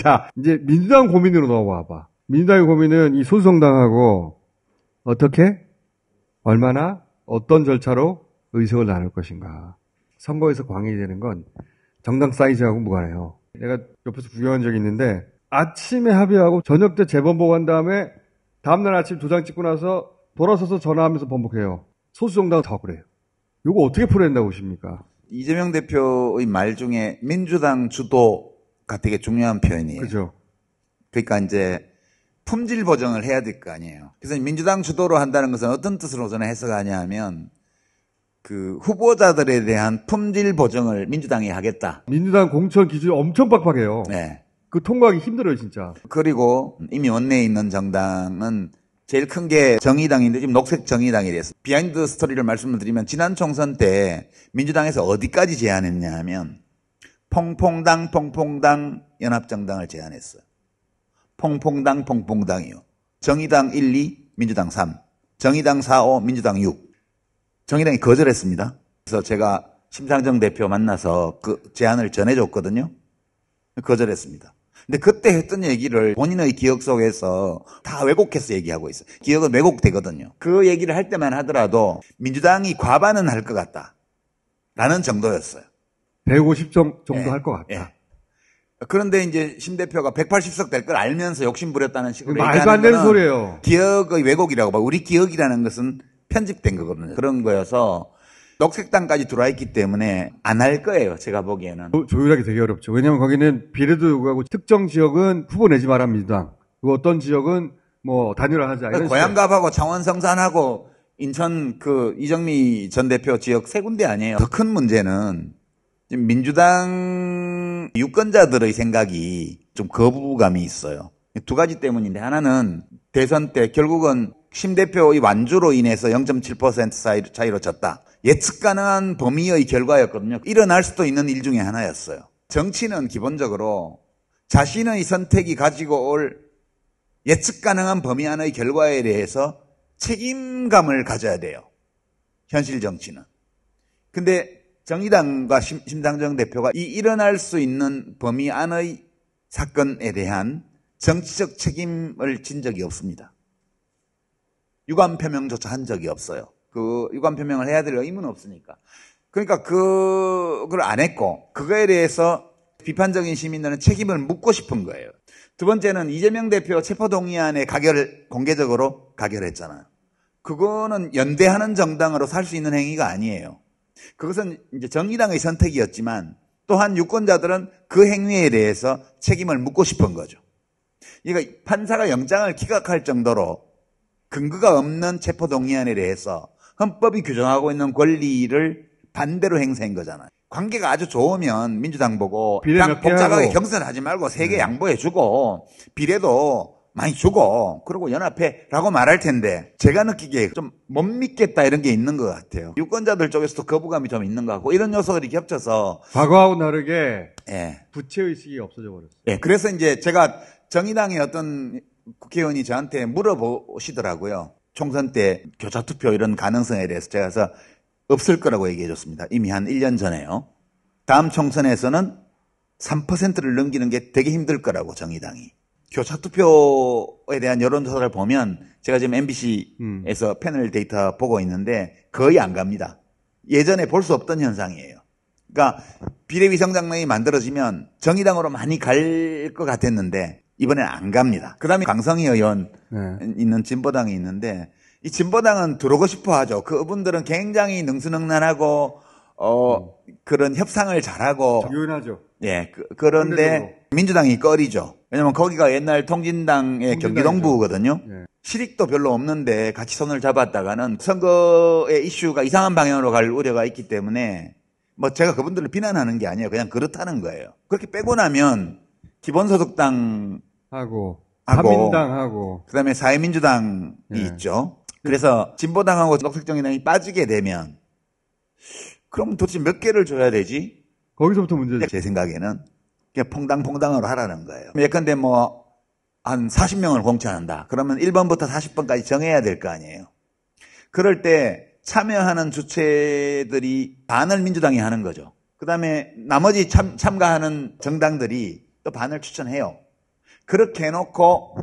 자, 이제 민주당 고민으로 넘어와봐. 민주당의 고민은 이 소수정당하고 어떻게, 얼마나, 어떤 절차로 의석을 나눌 것인가. 선거에서 광인이 되는 건 정당 사이즈하고 무관해요. 내가 옆에서 구경한 적이 있는데 아침에 합의하고 저녁 때 재번복한 다음에 다음날 아침 도장 찍고 나서 돌아서서 전화하면서 번복해요. 소수정당은 다 그래요. 이거 어떻게 풀어낸다고 보십니까? 이재명 대표의 말 중에 민주당 주도가 되게 중요한 표현이에요. 그죠. 그러니까 이제 품질 보정을 해야 될 거 아니에요. 그래서 민주당 주도로 한다는 것은 어떤 뜻으로 저는 해석하냐 하면 후보자들에 대한 품질 보정을 민주당이 하겠다. 민주당 공천 기준이 엄청 빡빡해요. 네. 통과하기 힘들어요, 진짜. 그리고 이미 원내에 있는 정당은 제일 큰 게 정의당인데 지금 녹색 정의당이 됐어요. 비하인드 스토리를 말씀을 드리면 지난 총선 때 민주당에서 어디까지 제안했냐 하면 퐁퐁당 연합정당을 제안했어요. 퐁퐁당이요. 정의당 1, 2, 민주당 3. 정의당 4, 5, 민주당 6. 정의당이 거절했습니다. 그래서 제가 심상정 대표 만나서 그 제안을 전해줬거든요. 거절했습니다. 근데 그때 했던 얘기를 본인의 기억 속에서 다 왜곡해서 얘기하고 있어요. 기억은 왜곡되거든요. 그 얘기를 할 때만 하더라도 민주당이 과반은 할 것 같다. 라는 정도였어요. 150석 정도 할 것 같다. 예. 그런데 이제 심 대표가 180석 될 걸 알면서 욕심 부렸다는 식으로 말도 안 되는 소리예요. 기억의 왜곡이라고 봐. 우리 기억이라는 것은 편집된 거거든요. 그런 거여서 녹색당까지 들어와 있기 때문에 안 할 거예요. 제가 보기에는. 조율하기 되게 어렵죠. 왜냐하면 거기는 비례도 요구하고 특정 지역은 후보 내지 마라 민주당. 그리고 어떤 지역은 뭐 단일화하자. 이런 고양갑하고 창원 성산하고 인천 이정미 전 대표 지역 3군데 아니에요. 더 큰 문제는 지금 민주당 유권자들의 생각이 좀 거부감이 있어요. 2가지 때문인데 하나는 대선 때 결국은 심 대표의 완주로 인해서 0.7% 차이로 졌다. 예측 가능한 범위의 결과였거든요. 일어날 수도 있는 일 중에 하나였어요. 정치는 기본적으로 자신의 선택이 가지고 올 예측 가능한 범위 안의 결과에 대해서 책임감을 가져야 돼요. 현실 정치는. 근데 정의당과 심상정 대표가 이 일어날 수 있는 범위 안의 사건에 대한 정치적 책임을 진 적이 없습니다. 유감 표명조차 한 적이 없어요. 그 유감 표명을 해야 될 의무는 없으니까. 그러니까 그걸 안 했고 그거에 대해서 비판적인 시민들은 책임을 묻고 싶은 거예요. 두 번째는 이재명 대표 체포동의안의 가결을 공개적으로 가결했잖아요. 그거는 연대하는 정당으로 살 수 있는 행위가 아니에요. 그것은 이제 정의당의 선택이었지만 또한 유권자들은 그 행위에 대해서 책임을 묻고 싶은 거죠. 그러니까 판사가 영장을 기각할 정도로 근거가 없는 체포동의안에 대해서 헌법이 규정하고 있는 권리를 반대로 행사한 거잖아요. 관계가 아주 좋으면 민주당 보고 당 복잡하게 경선하지 말고 세게 양보해주고 비례도 많이 주고 그러고 연합해라고 말할 텐데 제가 느끼기에 좀 못 믿겠다 이런 게 있는 것 같아요. 유권자들 쪽에서도 거부감이 좀 있는 것 같고 이런 요소들이 겹쳐서 과거하고 다르게 부채의식이 없어져 버렸어요. 예, 그래서 이제 제가 정의당의 어떤 국회의원이 저한테 물어보시더라고요. 총선 때 교차투표 이런 가능성에 대해서 제가 그래서 없을 거라고 얘기해 줬습니다. 이미 한 1년 전에요. 다음 총선에서는 3%를 넘기는 게 되게 힘들 거라고 정의당이. 교차투표에 대한 여론조사를 보면 제가 지금 MBC에서 패널 데이터 보고 있는데 거의 안 갑니다. 예전에 볼 수 없던 현상이에요. 그러니까 비례위성장면이 만들어지면 정의당으로 많이 갈 것 같았는데 이번엔 안 갑니다. 그 다음에 강성희 의원 있는 진보당이 있는데 이 진보당은 들어오고 싶어 하죠. 그분들은 굉장히 능수능란하고 그런 협상을 잘하고 유연하죠. 예, 그런데 민주당이 꺼리죠. 왜냐면 거기가 옛날 통진당의 경기동부거든요. 예. 실익도 별로 없는데 같이 손을 잡았다가는 선거의 이슈가 이상한 방향으로 갈 우려가 있기 때문에 뭐 제가 그분들을 비난하는 게 아니에요. 그냥 그렇다는 거예요. 그렇게 빼고 나면 기본소득당 하고 한민당하고 그다음에 사회민주당이 있죠. 그래서 진보당하고 녹색정의당이 빠지게 되면 그럼 도대체 몇 개를 줘야 되지? 거기서부터 문제죠. 제 생각에는 그냥 퐁당퐁당으로 하라는 거예요. 예컨대 뭐 한 40명을 공천한다. 그러면 1번부터 40번까지 정해야 될 거 아니에요. 그럴 때 참여하는 주체들이 반을 민주당이 하는 거죠. 그다음에 나머지 참가하는 정당들이 또 반을 추천해요. 그렇게 해놓고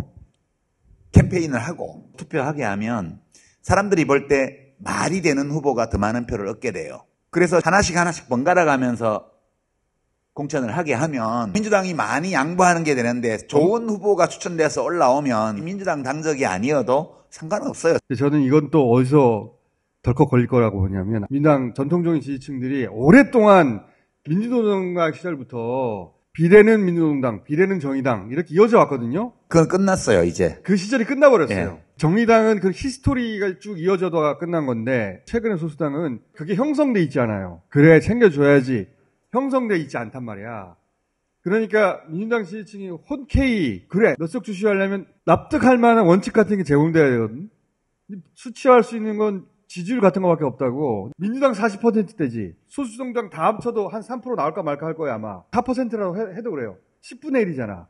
캠페인을 하고 투표하게 하면 사람들이 볼 때 말이 되는 후보가 더 많은 표를 얻게 돼요. 그래서 하나씩 번갈아 가면서 공천을 하게 하면 민주당이 많이 양보하는 게 되는데 좋은 후보가 추천돼서 올라오면 민주당 당적이 아니어도 상관없어요. 저는 이건 또 어디서 덜컥 걸릴 거라고 보냐면 민주당 전통적인 지지층들이 오랫동안 민주노동당 시절부터 비례는 민주노동당, 비례는 정의당 이렇게 이어져 왔거든요. 그건 끝났어요 이제. 그 시절이 끝나버렸어요. 예. 정의당은 그 히스토리가 쭉 이어져다가 끝난 건데 최근에 소수당은 그게 형성돼 있지 않아요. 그래 챙겨줘야지 형성돼 있지 않단 말이야. 그러니까 민주당 지지층이 혼쾌히 그래 몇 석 주시하려면 납득할 만한 원칙 같은 게 제공돼야 되거든. 수치화할 수 있는 건 지지율 같은 거밖에 없다고. 민주당 40%대지. 소수정당 다 합쳐도 한 3% 나올까 말까 할 거야 아마. 4%라고 해도 그래요. 10분의 1이잖아.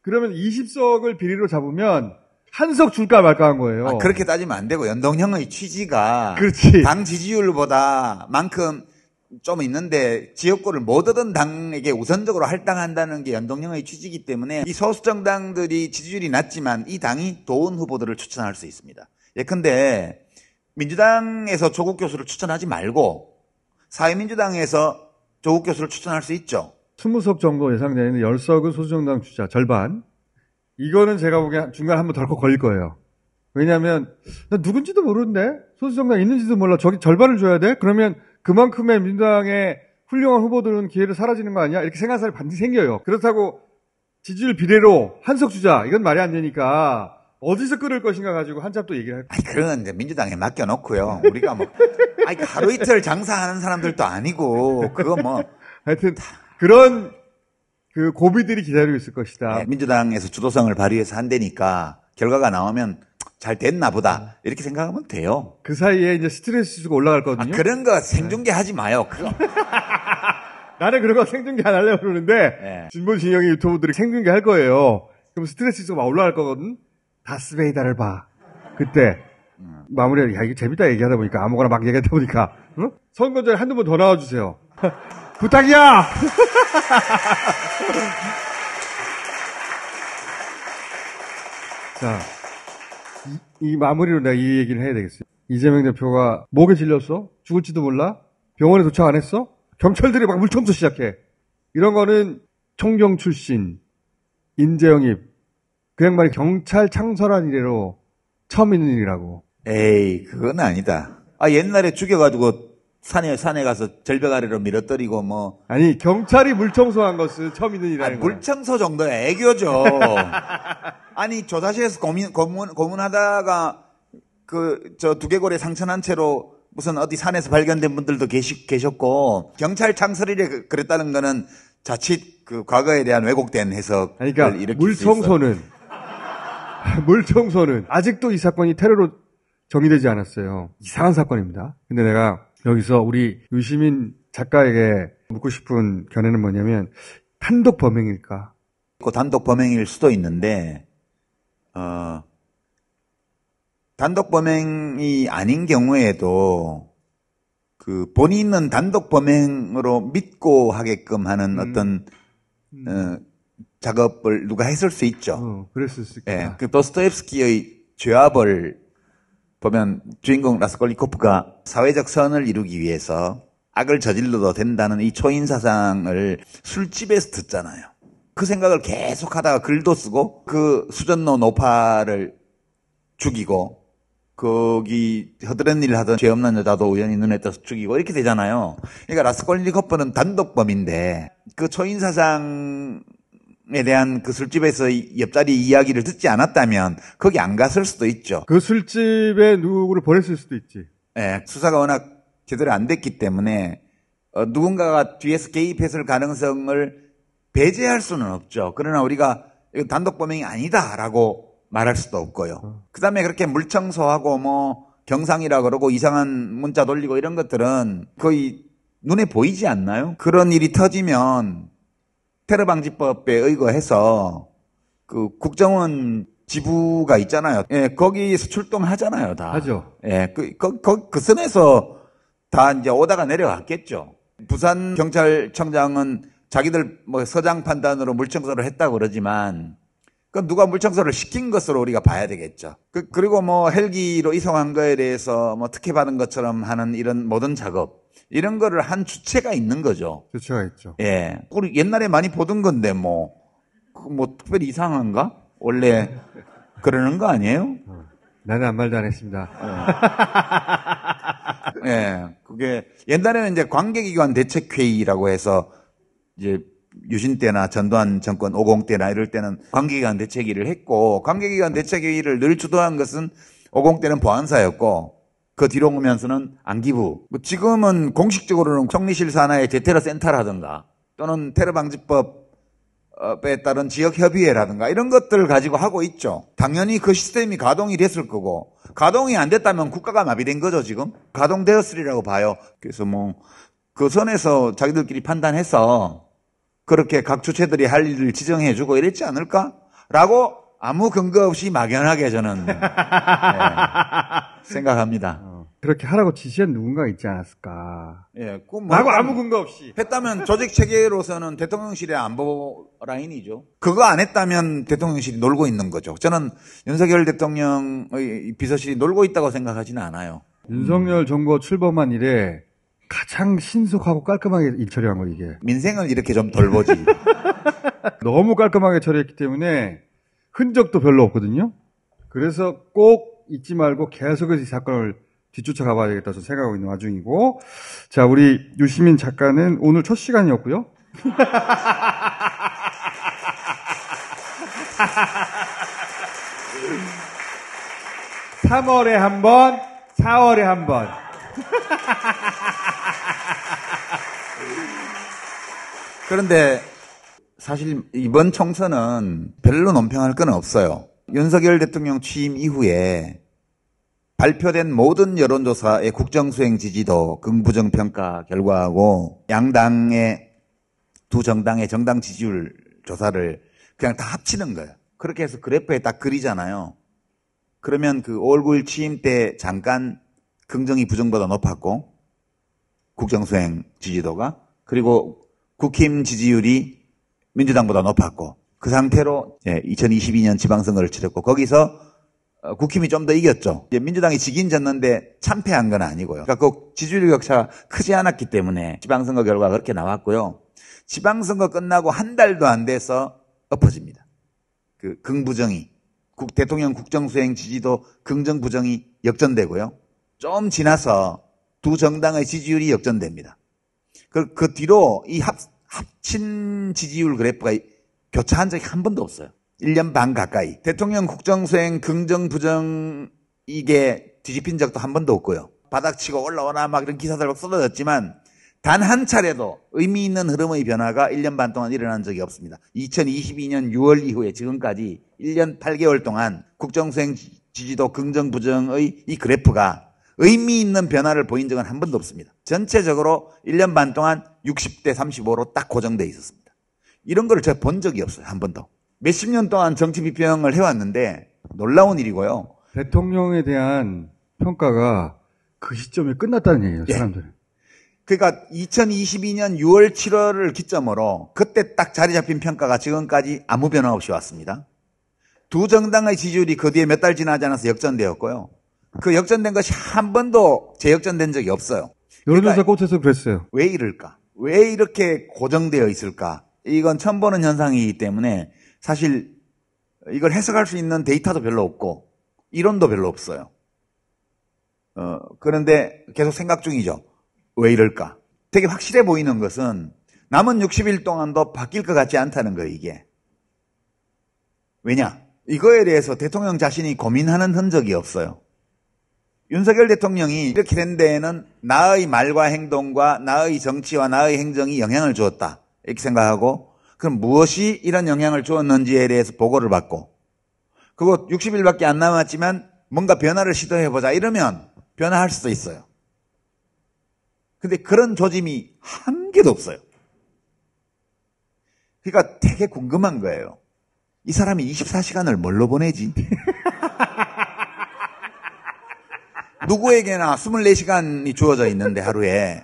그러면 20석을 비례로 잡으면 한 석 줄까 말까 한 거예요. 아, 그렇게 따지면 안 되고 연동형의 취지가 그렇지. 당 지지율보다 만큼 좀 있는데 지역구를 못 얻은 당에게 우선적으로 할당한다는 게 연동형의 취지이기 때문에 이 소수정당들이 지지율이 낮지만 이 당이 좋은 후보들을 추천할 수 있습니다. 예컨대 민주당에서 조국 교수를 추천하지 말고 사회민주당에서 조국 교수를 추천할 수 있죠. 20석 정도 예상되는데 10석은 소수정당 주자 절반. 이거는 제가 보기엔 중간에 한번 덜컥 걸릴 거예요. 왜냐하면 나 누군지도 모르는데 소수정당 있는지도 몰라. 저기 절반을 줘야 돼? 그러면 그만큼의 민주당의 훌륭한 후보들은 기회를 사라지는 거 아니야? 이렇게 생각할 사람이 반드시 생겨요. 그렇다고 지지율 비례로 한석 주자. 이건 말이 안 되니까 어디서 끌을 것인가 가지고 한참 또 얘기를 할 거예요. 그런 이제 민주당에 맡겨놓고요. 우리가 뭐 하루 이틀 장사하는 사람들도 아니고 그거 뭐 하여튼 그런 그 고비들이 기다리고 있을 것이다. 네, 민주당에서 주도성을 발휘해서 한다니까 결과가 나오면 잘 됐나 보다 이렇게 생각하면 돼요. 그 사이에 이제 스트레스 지수가 올라갈 거거든요. 그런 거 생중계 하지 마요. 그거. 나는 그런 거 생중계 안 하려고 그러는데 진보 진영의 유튜브들이 생중계 할 거예요. 그럼 스트레스 지수가 막 올라갈 거거든. 다스베이다를 봐. 그때 마무리를 야 이거 재밌다 얘기하다 보니까 아무거나 막 얘기하다 보니까 선거 전에 한두 번 더 나와주세요. 부탁이야! 자, 이 마무리로 내가 이 얘기를 해야 되겠어요. 이재명 대표가 목에 질렸어? 죽을지도 몰라? 병원에 도착 안 했어? 경찰들이 막 물청소 시작해. 이런 거는 총경 출신, 인재영입, 그 양반이 경찰 창설한 이래로 처음 있는 일이라고. 에이, 그건 아니다. 옛날에 죽여가지고 산에 가서 절벽 아래로 밀어뜨리고 뭐. 아니, 경찰이 물청소한 것은 처음 있는 일이라는 거야. 물청소 정도는 애교죠. 아니, 조사실에서 고문하다가 저 두개골에 상처 난 채로 무슨 어디 산에서 발견된 분들도 계셨고, 경찰 창설일에 그랬다는 거는 자칫 그 과거에 대한 왜곡된 해석을 그러니까 일으킬 수 있어. 물청소는 아직도 이 사건이 테러로 정의되지 않았어요. 이상한 사건입니다. 근데 내가 여기서 우리 유시민 작가에게 묻고 싶은 견해는 뭐냐면, 단독 범행일까? 단독 범행일 수도 있는데, 단독 범행이 아닌 경우에도 본인은 단독 범행으로 믿고 하게끔 하는 어떤 작업을 누가 했을 수 있죠. 그랬을 수 있겠다. 그 도스토옙스키의 죄와벌 보면 주인공 라스콜리코프가 사회적 선을 이루기 위해서 악을 저질러도 된다는 이 초인사상을 술집에서 듣잖아요. 그 생각을 계속 하다가 글도 쓰고 그 수전노 노파를 죽이고 거기 허드렛 일 하던 죄 없는 여자도 우연히 눈에 떠서 죽이고 이렇게 되잖아요. 그러니까 라스콜리코프는 단독범인데 그 초인사상에 대한 그 술집에서 옆자리 이야기를 듣지 않았다면 거기 안 갔을 수도 있죠. 그 술집에 누구를 보냈을 수도 있지. 네, 수사가 워낙 제대로 안 됐기 때문에 누군가가 뒤에서 개입했을 가능성을 배제할 수는 없죠. 그러나 우리가 이거 단독 범행이 아니다라고 말할 수도 없고요. 그 다음에 그렇게 물청소하고 뭐 경상이라 그러고 이상한 문자 돌리고 이런 것들은 거의 눈에 보이지 않나요? 그런 일이 터지면 테러방지법에 의거해서 그 국정원 지부가 있잖아요. 예, 거기서 출동하잖아요, 다. 하죠. 예, 그 선에서 다 이제 오다가 내려갔겠죠. 부산 경찰청장은 자기들 뭐 서장 판단으로 물청소를 했다고 그러지만 그건 누가 물청소를 시킨 것으로 우리가 봐야 되겠죠. 그리고 뭐 헬기로 이송한 거에 대해서 뭐 특혜받은 것처럼 하는 이런 모든 작업, 이런 거를 한 주체가 있는 거죠. 주체가 있죠. 예. 우리 옛날에 많이 보던 건데 뭐 특별히 이상한가? 원래 그러는 거 아니에요? 나는 아무 말도 안 했습니다. 예. 그게 옛날에는 이제 관계기관 대책회의라고 해서 이제 유신 때나 전두환 정권 50 때나 이럴 때는 관계기관 대책회의를 했고, 관계기관 대책회의를 늘 주도한 것은 50 때는 보안사였고, 그 뒤로 오면서는 안기부. 지금은 공식적으로는 총리실 산하의 대테러 센터라든가 또는 테러방지법에 따른 지역협의회라든가 이런 것들을 가지고 하고 있죠. 당연히 그 시스템이 가동이 됐을 거고, 가동이 안 됐다면 국가가 마비된 거죠, 지금. 가동되었으리라고 봐요. 그래서 뭐 그 선에서 자기들끼리 판단해서 그렇게 각 주체들이 할 일을 지정해주고 이랬지 않을까? 라고 아무 근거 없이 막연하게 저는 생각합니다. 그렇게 하라고 지시한 누군가가 있지 않았을까? 예, 라고 아무 근거 없이 했다면 조직 체계로서는 대통령실의 안보 라인이죠. 그거 안 했다면 대통령실이 놀고 있는 거죠. 저는 윤석열 대통령의 비서실이 놀고 있다고 생각하지는 않아요. 윤석열 정부 출범한 이래 가장 신속하고 깔끔하게 일 처리한 거 이게. 민생을 이렇게 좀 돌보지. 너무 깔끔하게 처리했기 때문에 흔적도 별로 없거든요. 그래서 꼭 잊지 말고 계속해서 이 사건을 뒤쫓아가 봐야 되겠다 저 생각하고 있는 와중이고. 자, 우리 유시민 작가는 오늘 첫 시간이었고요. 3월에 한 번, 4월에 한 번. 그런데 사실 이번 총선은 별로 논평할 건 없어요. 윤석열 대통령 취임 이후에 발표된 모든 여론조사의 국정수행 지지도 긍부정 평가 결과하고 양당의 두 정당의 정당 지지율 조사를 그냥 다 합치는 거예요. 그렇게 해서 그래프에 딱 그리잖아요. 그러면 그 5월 9일 취임 때 잠깐 긍정이 부정보다 높았고 국정수행 지지도가, 그리고 국힘 지지율이 민주당보다 높았고 그 상태로 2022년 지방선거를 치렀고 거기서 국힘이 좀 더 이겼죠. 민주당이 지긴 졌는데 참패한 건 아니고요. 그러니까 그 지지율 격차가 크지 않았기 때문에 지방선거 결과가 그렇게 나왔고요. 지방선거 끝나고 한 달도 안 돼서 엎어집니다. 그 긍부정이 대통령 국정수행 지지도 긍정 부정이 역전되고요. 좀 지나서 두 정당의 지지율이 역전됩니다. 그 뒤로 이 합친 지지율 그래프가 교차한 적이 한 번도 없어요. 1년 반 가까이. 대통령 국정수행 긍정 부정 이게 뒤집힌 적도 한 번도 없고요. 바닥치고 올라오나 막 이런 기사들 막 쏟아졌지만 단 한 차례도 의미 있는 흐름의 변화가 1년 반 동안 일어난 적이 없습니다. 2022년 6월 이후에 지금까지 1년 8개월 동안 국정수행 지지도 긍정 부정의 이 그래프가 의미 있는 변화를 보인 적은 한 번도 없습니다. 전체적으로 1년 반 동안 60대 35로 딱 고정돼 있었습니다. 이런 걸 제가 본 적이 없어요. 한 번도. 몇십 년 동안 정치 비평을 해왔는데 놀라운 일이고요. 대통령에 대한 평가가 그 시점에 끝났다는 얘기예요. 사람들은. 그러니까 2022년 6월 7월을 기점으로 그때 딱 자리 잡힌 평가가 지금까지 아무 변화 없이 왔습니다. 두 정당의 지지율이 그 뒤에 몇 달 지나지 않아서 역전되었고요. 그 역전된 것이 한 번도 재역전된 적이 없어요. 여론조사 꽃에서 그랬어요. 왜 이럴까? 왜 이렇게 고정되어 있을까? 이건 처음 보는 현상이기 때문에 사실 이걸 해석할 수 있는 데이터도 별로 없고 이론도 별로 없어요. 그런데 계속 생각 중이죠. 왜 이럴까? 되게 확실해 보이는 것은 남은 60일 동안도 바뀔 것 같지 않다는 거예요, 이게. 왜냐? 이거에 대해서 대통령 자신이 고민하는 흔적이 없어요. 윤석열 대통령이 이렇게 된 데에는 나의 말과 행동과 나의 정치와 나의 행정이 영향을 주었다. 이렇게 생각하고 그럼 무엇이 이런 영향을 주었는지에 대해서 보고를 받고 그거 60일밖에 안 남았지만 뭔가 변화를 시도해보자 이러면 변화할 수도 있어요. 근데 그런 조짐이 한 개도 없어요. 그러니까 되게 궁금한 거예요. 이 사람이 24시간을 뭘로 보내지? 누구에게나 24시간이 주어져 있는데 하루에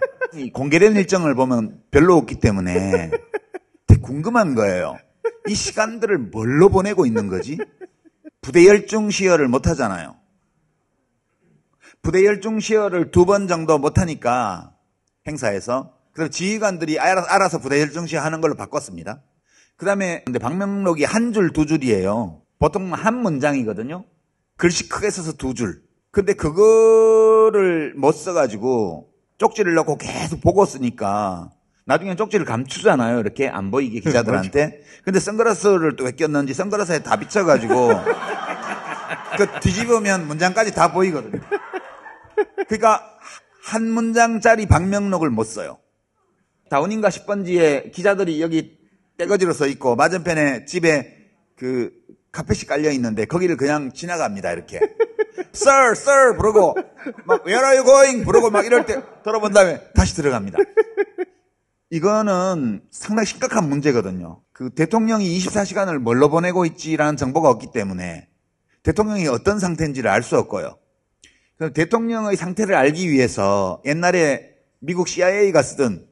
공개된 일정을 보면 별로 없기 때문에 되게 궁금한 거예요. 이 시간들을 뭘로 보내고 있는 거지? 부대 열중 시혈을 못 하잖아요. 부대 열중 시혈을 2번 정도 못 하니까 행사에서 그래서 지휘관들이 알아서 부대 열중 시혈 하는 걸로 바꿨습니다. 그다음에 근데 방명록이 한 줄, 2줄이에요. 보통 한 문장이거든요. 글씨 크게 써서 2줄. 근데 그거를 못 써가지고 쪽지를 넣고 계속 보고 쓰니까 나중에 쪽지를 감추잖아요. 이렇게 안 보이게 기자들한테. 근데 선글라스를 또 왜 꼈는지 선글라스에 다 비쳐가지고 그 뒤집으면 문장까지 다 보이거든요. 그러니까 한 문장짜리 방명록을 못 써요. 다운인가 10번지에 기자들이 여기 떼거지로 써 있고 맞은편에 집에 그 카펫이 깔려 있는데 거기를 그냥 지나갑니다. 이렇게. Sir, sir 부르고 막 Where are you going? 부르고 막 이럴 때 들어본 다음에 다시 들어갑니다. 이거는 상당히 심각한 문제거든요. 그 대통령이 24시간을 뭘로 보내고 있지라는 정보가 없기 때문에 대통령이 어떤 상태인지를 알 수 없고요. 대통령의 상태를 알기 위해서 옛날에 미국 CIA가 쓰던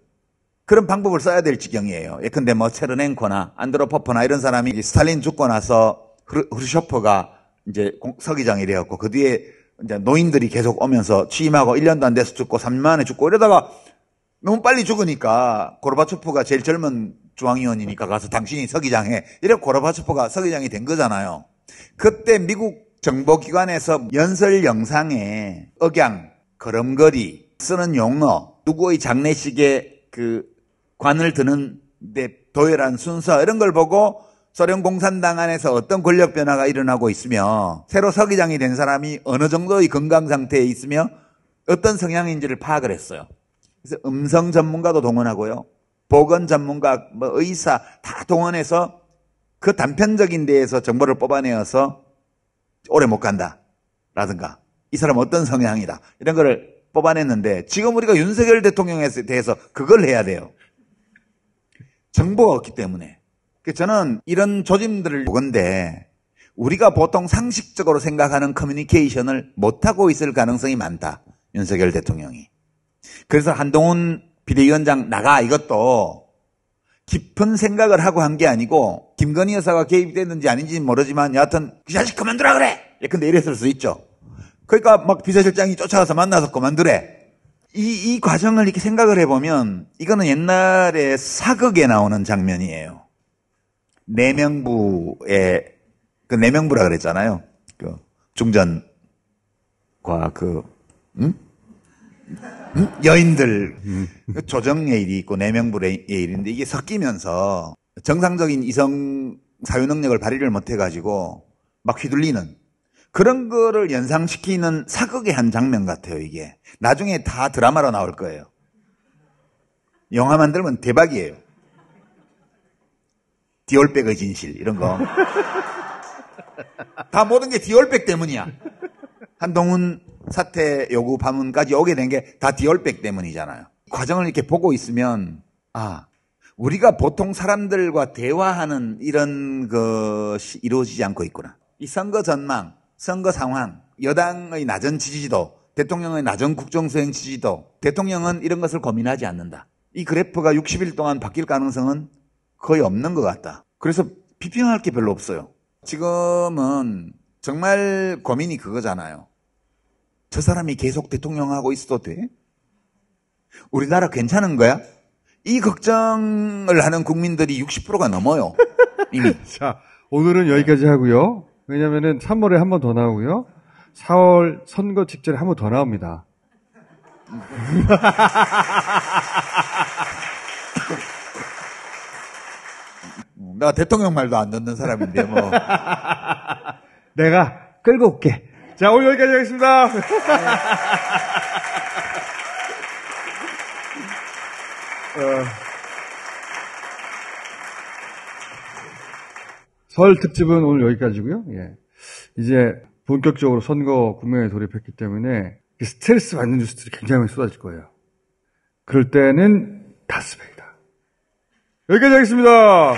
그런 방법을 써야 될 지경이에요. 예컨대 뭐 체르넨코나 안드로포프나 이런 사람이 스탈린 죽고 나서 흐르쇼프가 이제 서기장이 되었고 그 뒤에 이제 노인들이 계속 오면서 취임하고 1년도 안 돼서 죽고 3년 만에 죽고 이러다가 너무 빨리 죽으니까 고르바초프가 제일 젊은 중앙위원이니까 가서 당신이 서기장해. 이래 고르바초프가 서기장이 된 거잖아요. 그때 미국 정보기관에서 연설 영상에 억양, 걸음걸이, 쓰는 용어, 누구의 장례식에 그 관을 드는데 도열한 순서 이런 걸 보고 소련 공산당 안에서 어떤 권력 변화가 일어나고 있으며 새로 서기장이 된 사람이 어느 정도의 건강 상태에 있으며 어떤 성향인지를 파악을 했어요. 그래서 음성 전문가도 동원하고요. 보건 전문가, 뭐 의사 다 동원해서 그 단편적인 데에서 정보를 뽑아내어서 오래 못 간다 라든가 이 사람 어떤 성향이다 이런 거를 뽑아냈는데 지금 우리가 윤석열 대통령에 대해서 그걸 해야 돼요. 정보가 없기 때문에. 저는 이런 조짐들을 보건데 우리가 보통 상식적으로 생각하는 커뮤니케이션을 못하고 있을 가능성이 많다. 윤석열 대통령이. 그래서 한동훈 비대위원장 나가 이것도 깊은 생각을 하고 한 게 아니고 김건희 여사가 개입됐는지 아닌지는 모르지만 여하튼 그 자식 그만두라 그래. 근데 이랬을 수 있죠. 그러니까 막 비서실장이 쫓아가서 만나서 그만두래. 이 과정을 이렇게 생각을 해보면 이거는 옛날에 사극에 나오는 장면이에요. 내명부의 그 내명부라 그랬잖아요. 그 중전과 여인들 조정예일이 있고 내명부예일인데 이게 섞이면서 정상적인 이성 사유 능력을 발휘를 못해가지고 막 휘둘리는 그런 거를 연상시키는 사극의 한 장면 같아요. 이게 나중에 다 드라마로 나올 거예요. 영화 만들면 대박이에요. 디올백의 진실 이런 거 다 모든 게 디올백 때문이야. 한동훈 사퇴 요구 파문까지 오게 된 게 다 디올백 때문이잖아요. 과정을 이렇게 보고 있으면 우리가 보통 사람들과 대화하는 이런 것이 이루어지지 않고 있구나. 이 선거 전망, 선거 상황, 여당의 낮은 지지도, 대통령의 낮은 국정수행 지지도, 대통령은 이런 것을 고민하지 않는다. 이 그래프가 60일 동안 바뀔 가능성은 거의 없는 것 같다. 그래서 비평할 게 별로 없어요. 지금은 정말 고민이 그거잖아요. 저 사람이 계속 대통령하고 있어도 돼? 우리나라 괜찮은 거야? 이 걱정을 하는 국민들이 60%가 넘어요. 이미. 자, 오늘은 여기까지 하고요. 왜냐면은 3월에 한 번 더 나오고요. 4월 선거 직전에 한 번 더 나옵니다. 내가 대통령 말도 안 듣는 사람인데 뭐. 내가 끌고 올게. 자, 오늘 여기까지 하겠습니다. 설 특집은 오늘 여기까지고요. 예. 이제 본격적으로 선거 국면에 돌입했기 때문에 스트레스 받는 뉴스들이 굉장히 많이 쏟아질 거예요. 그럴 때는 다스베이다. 여기까지 하겠습니다.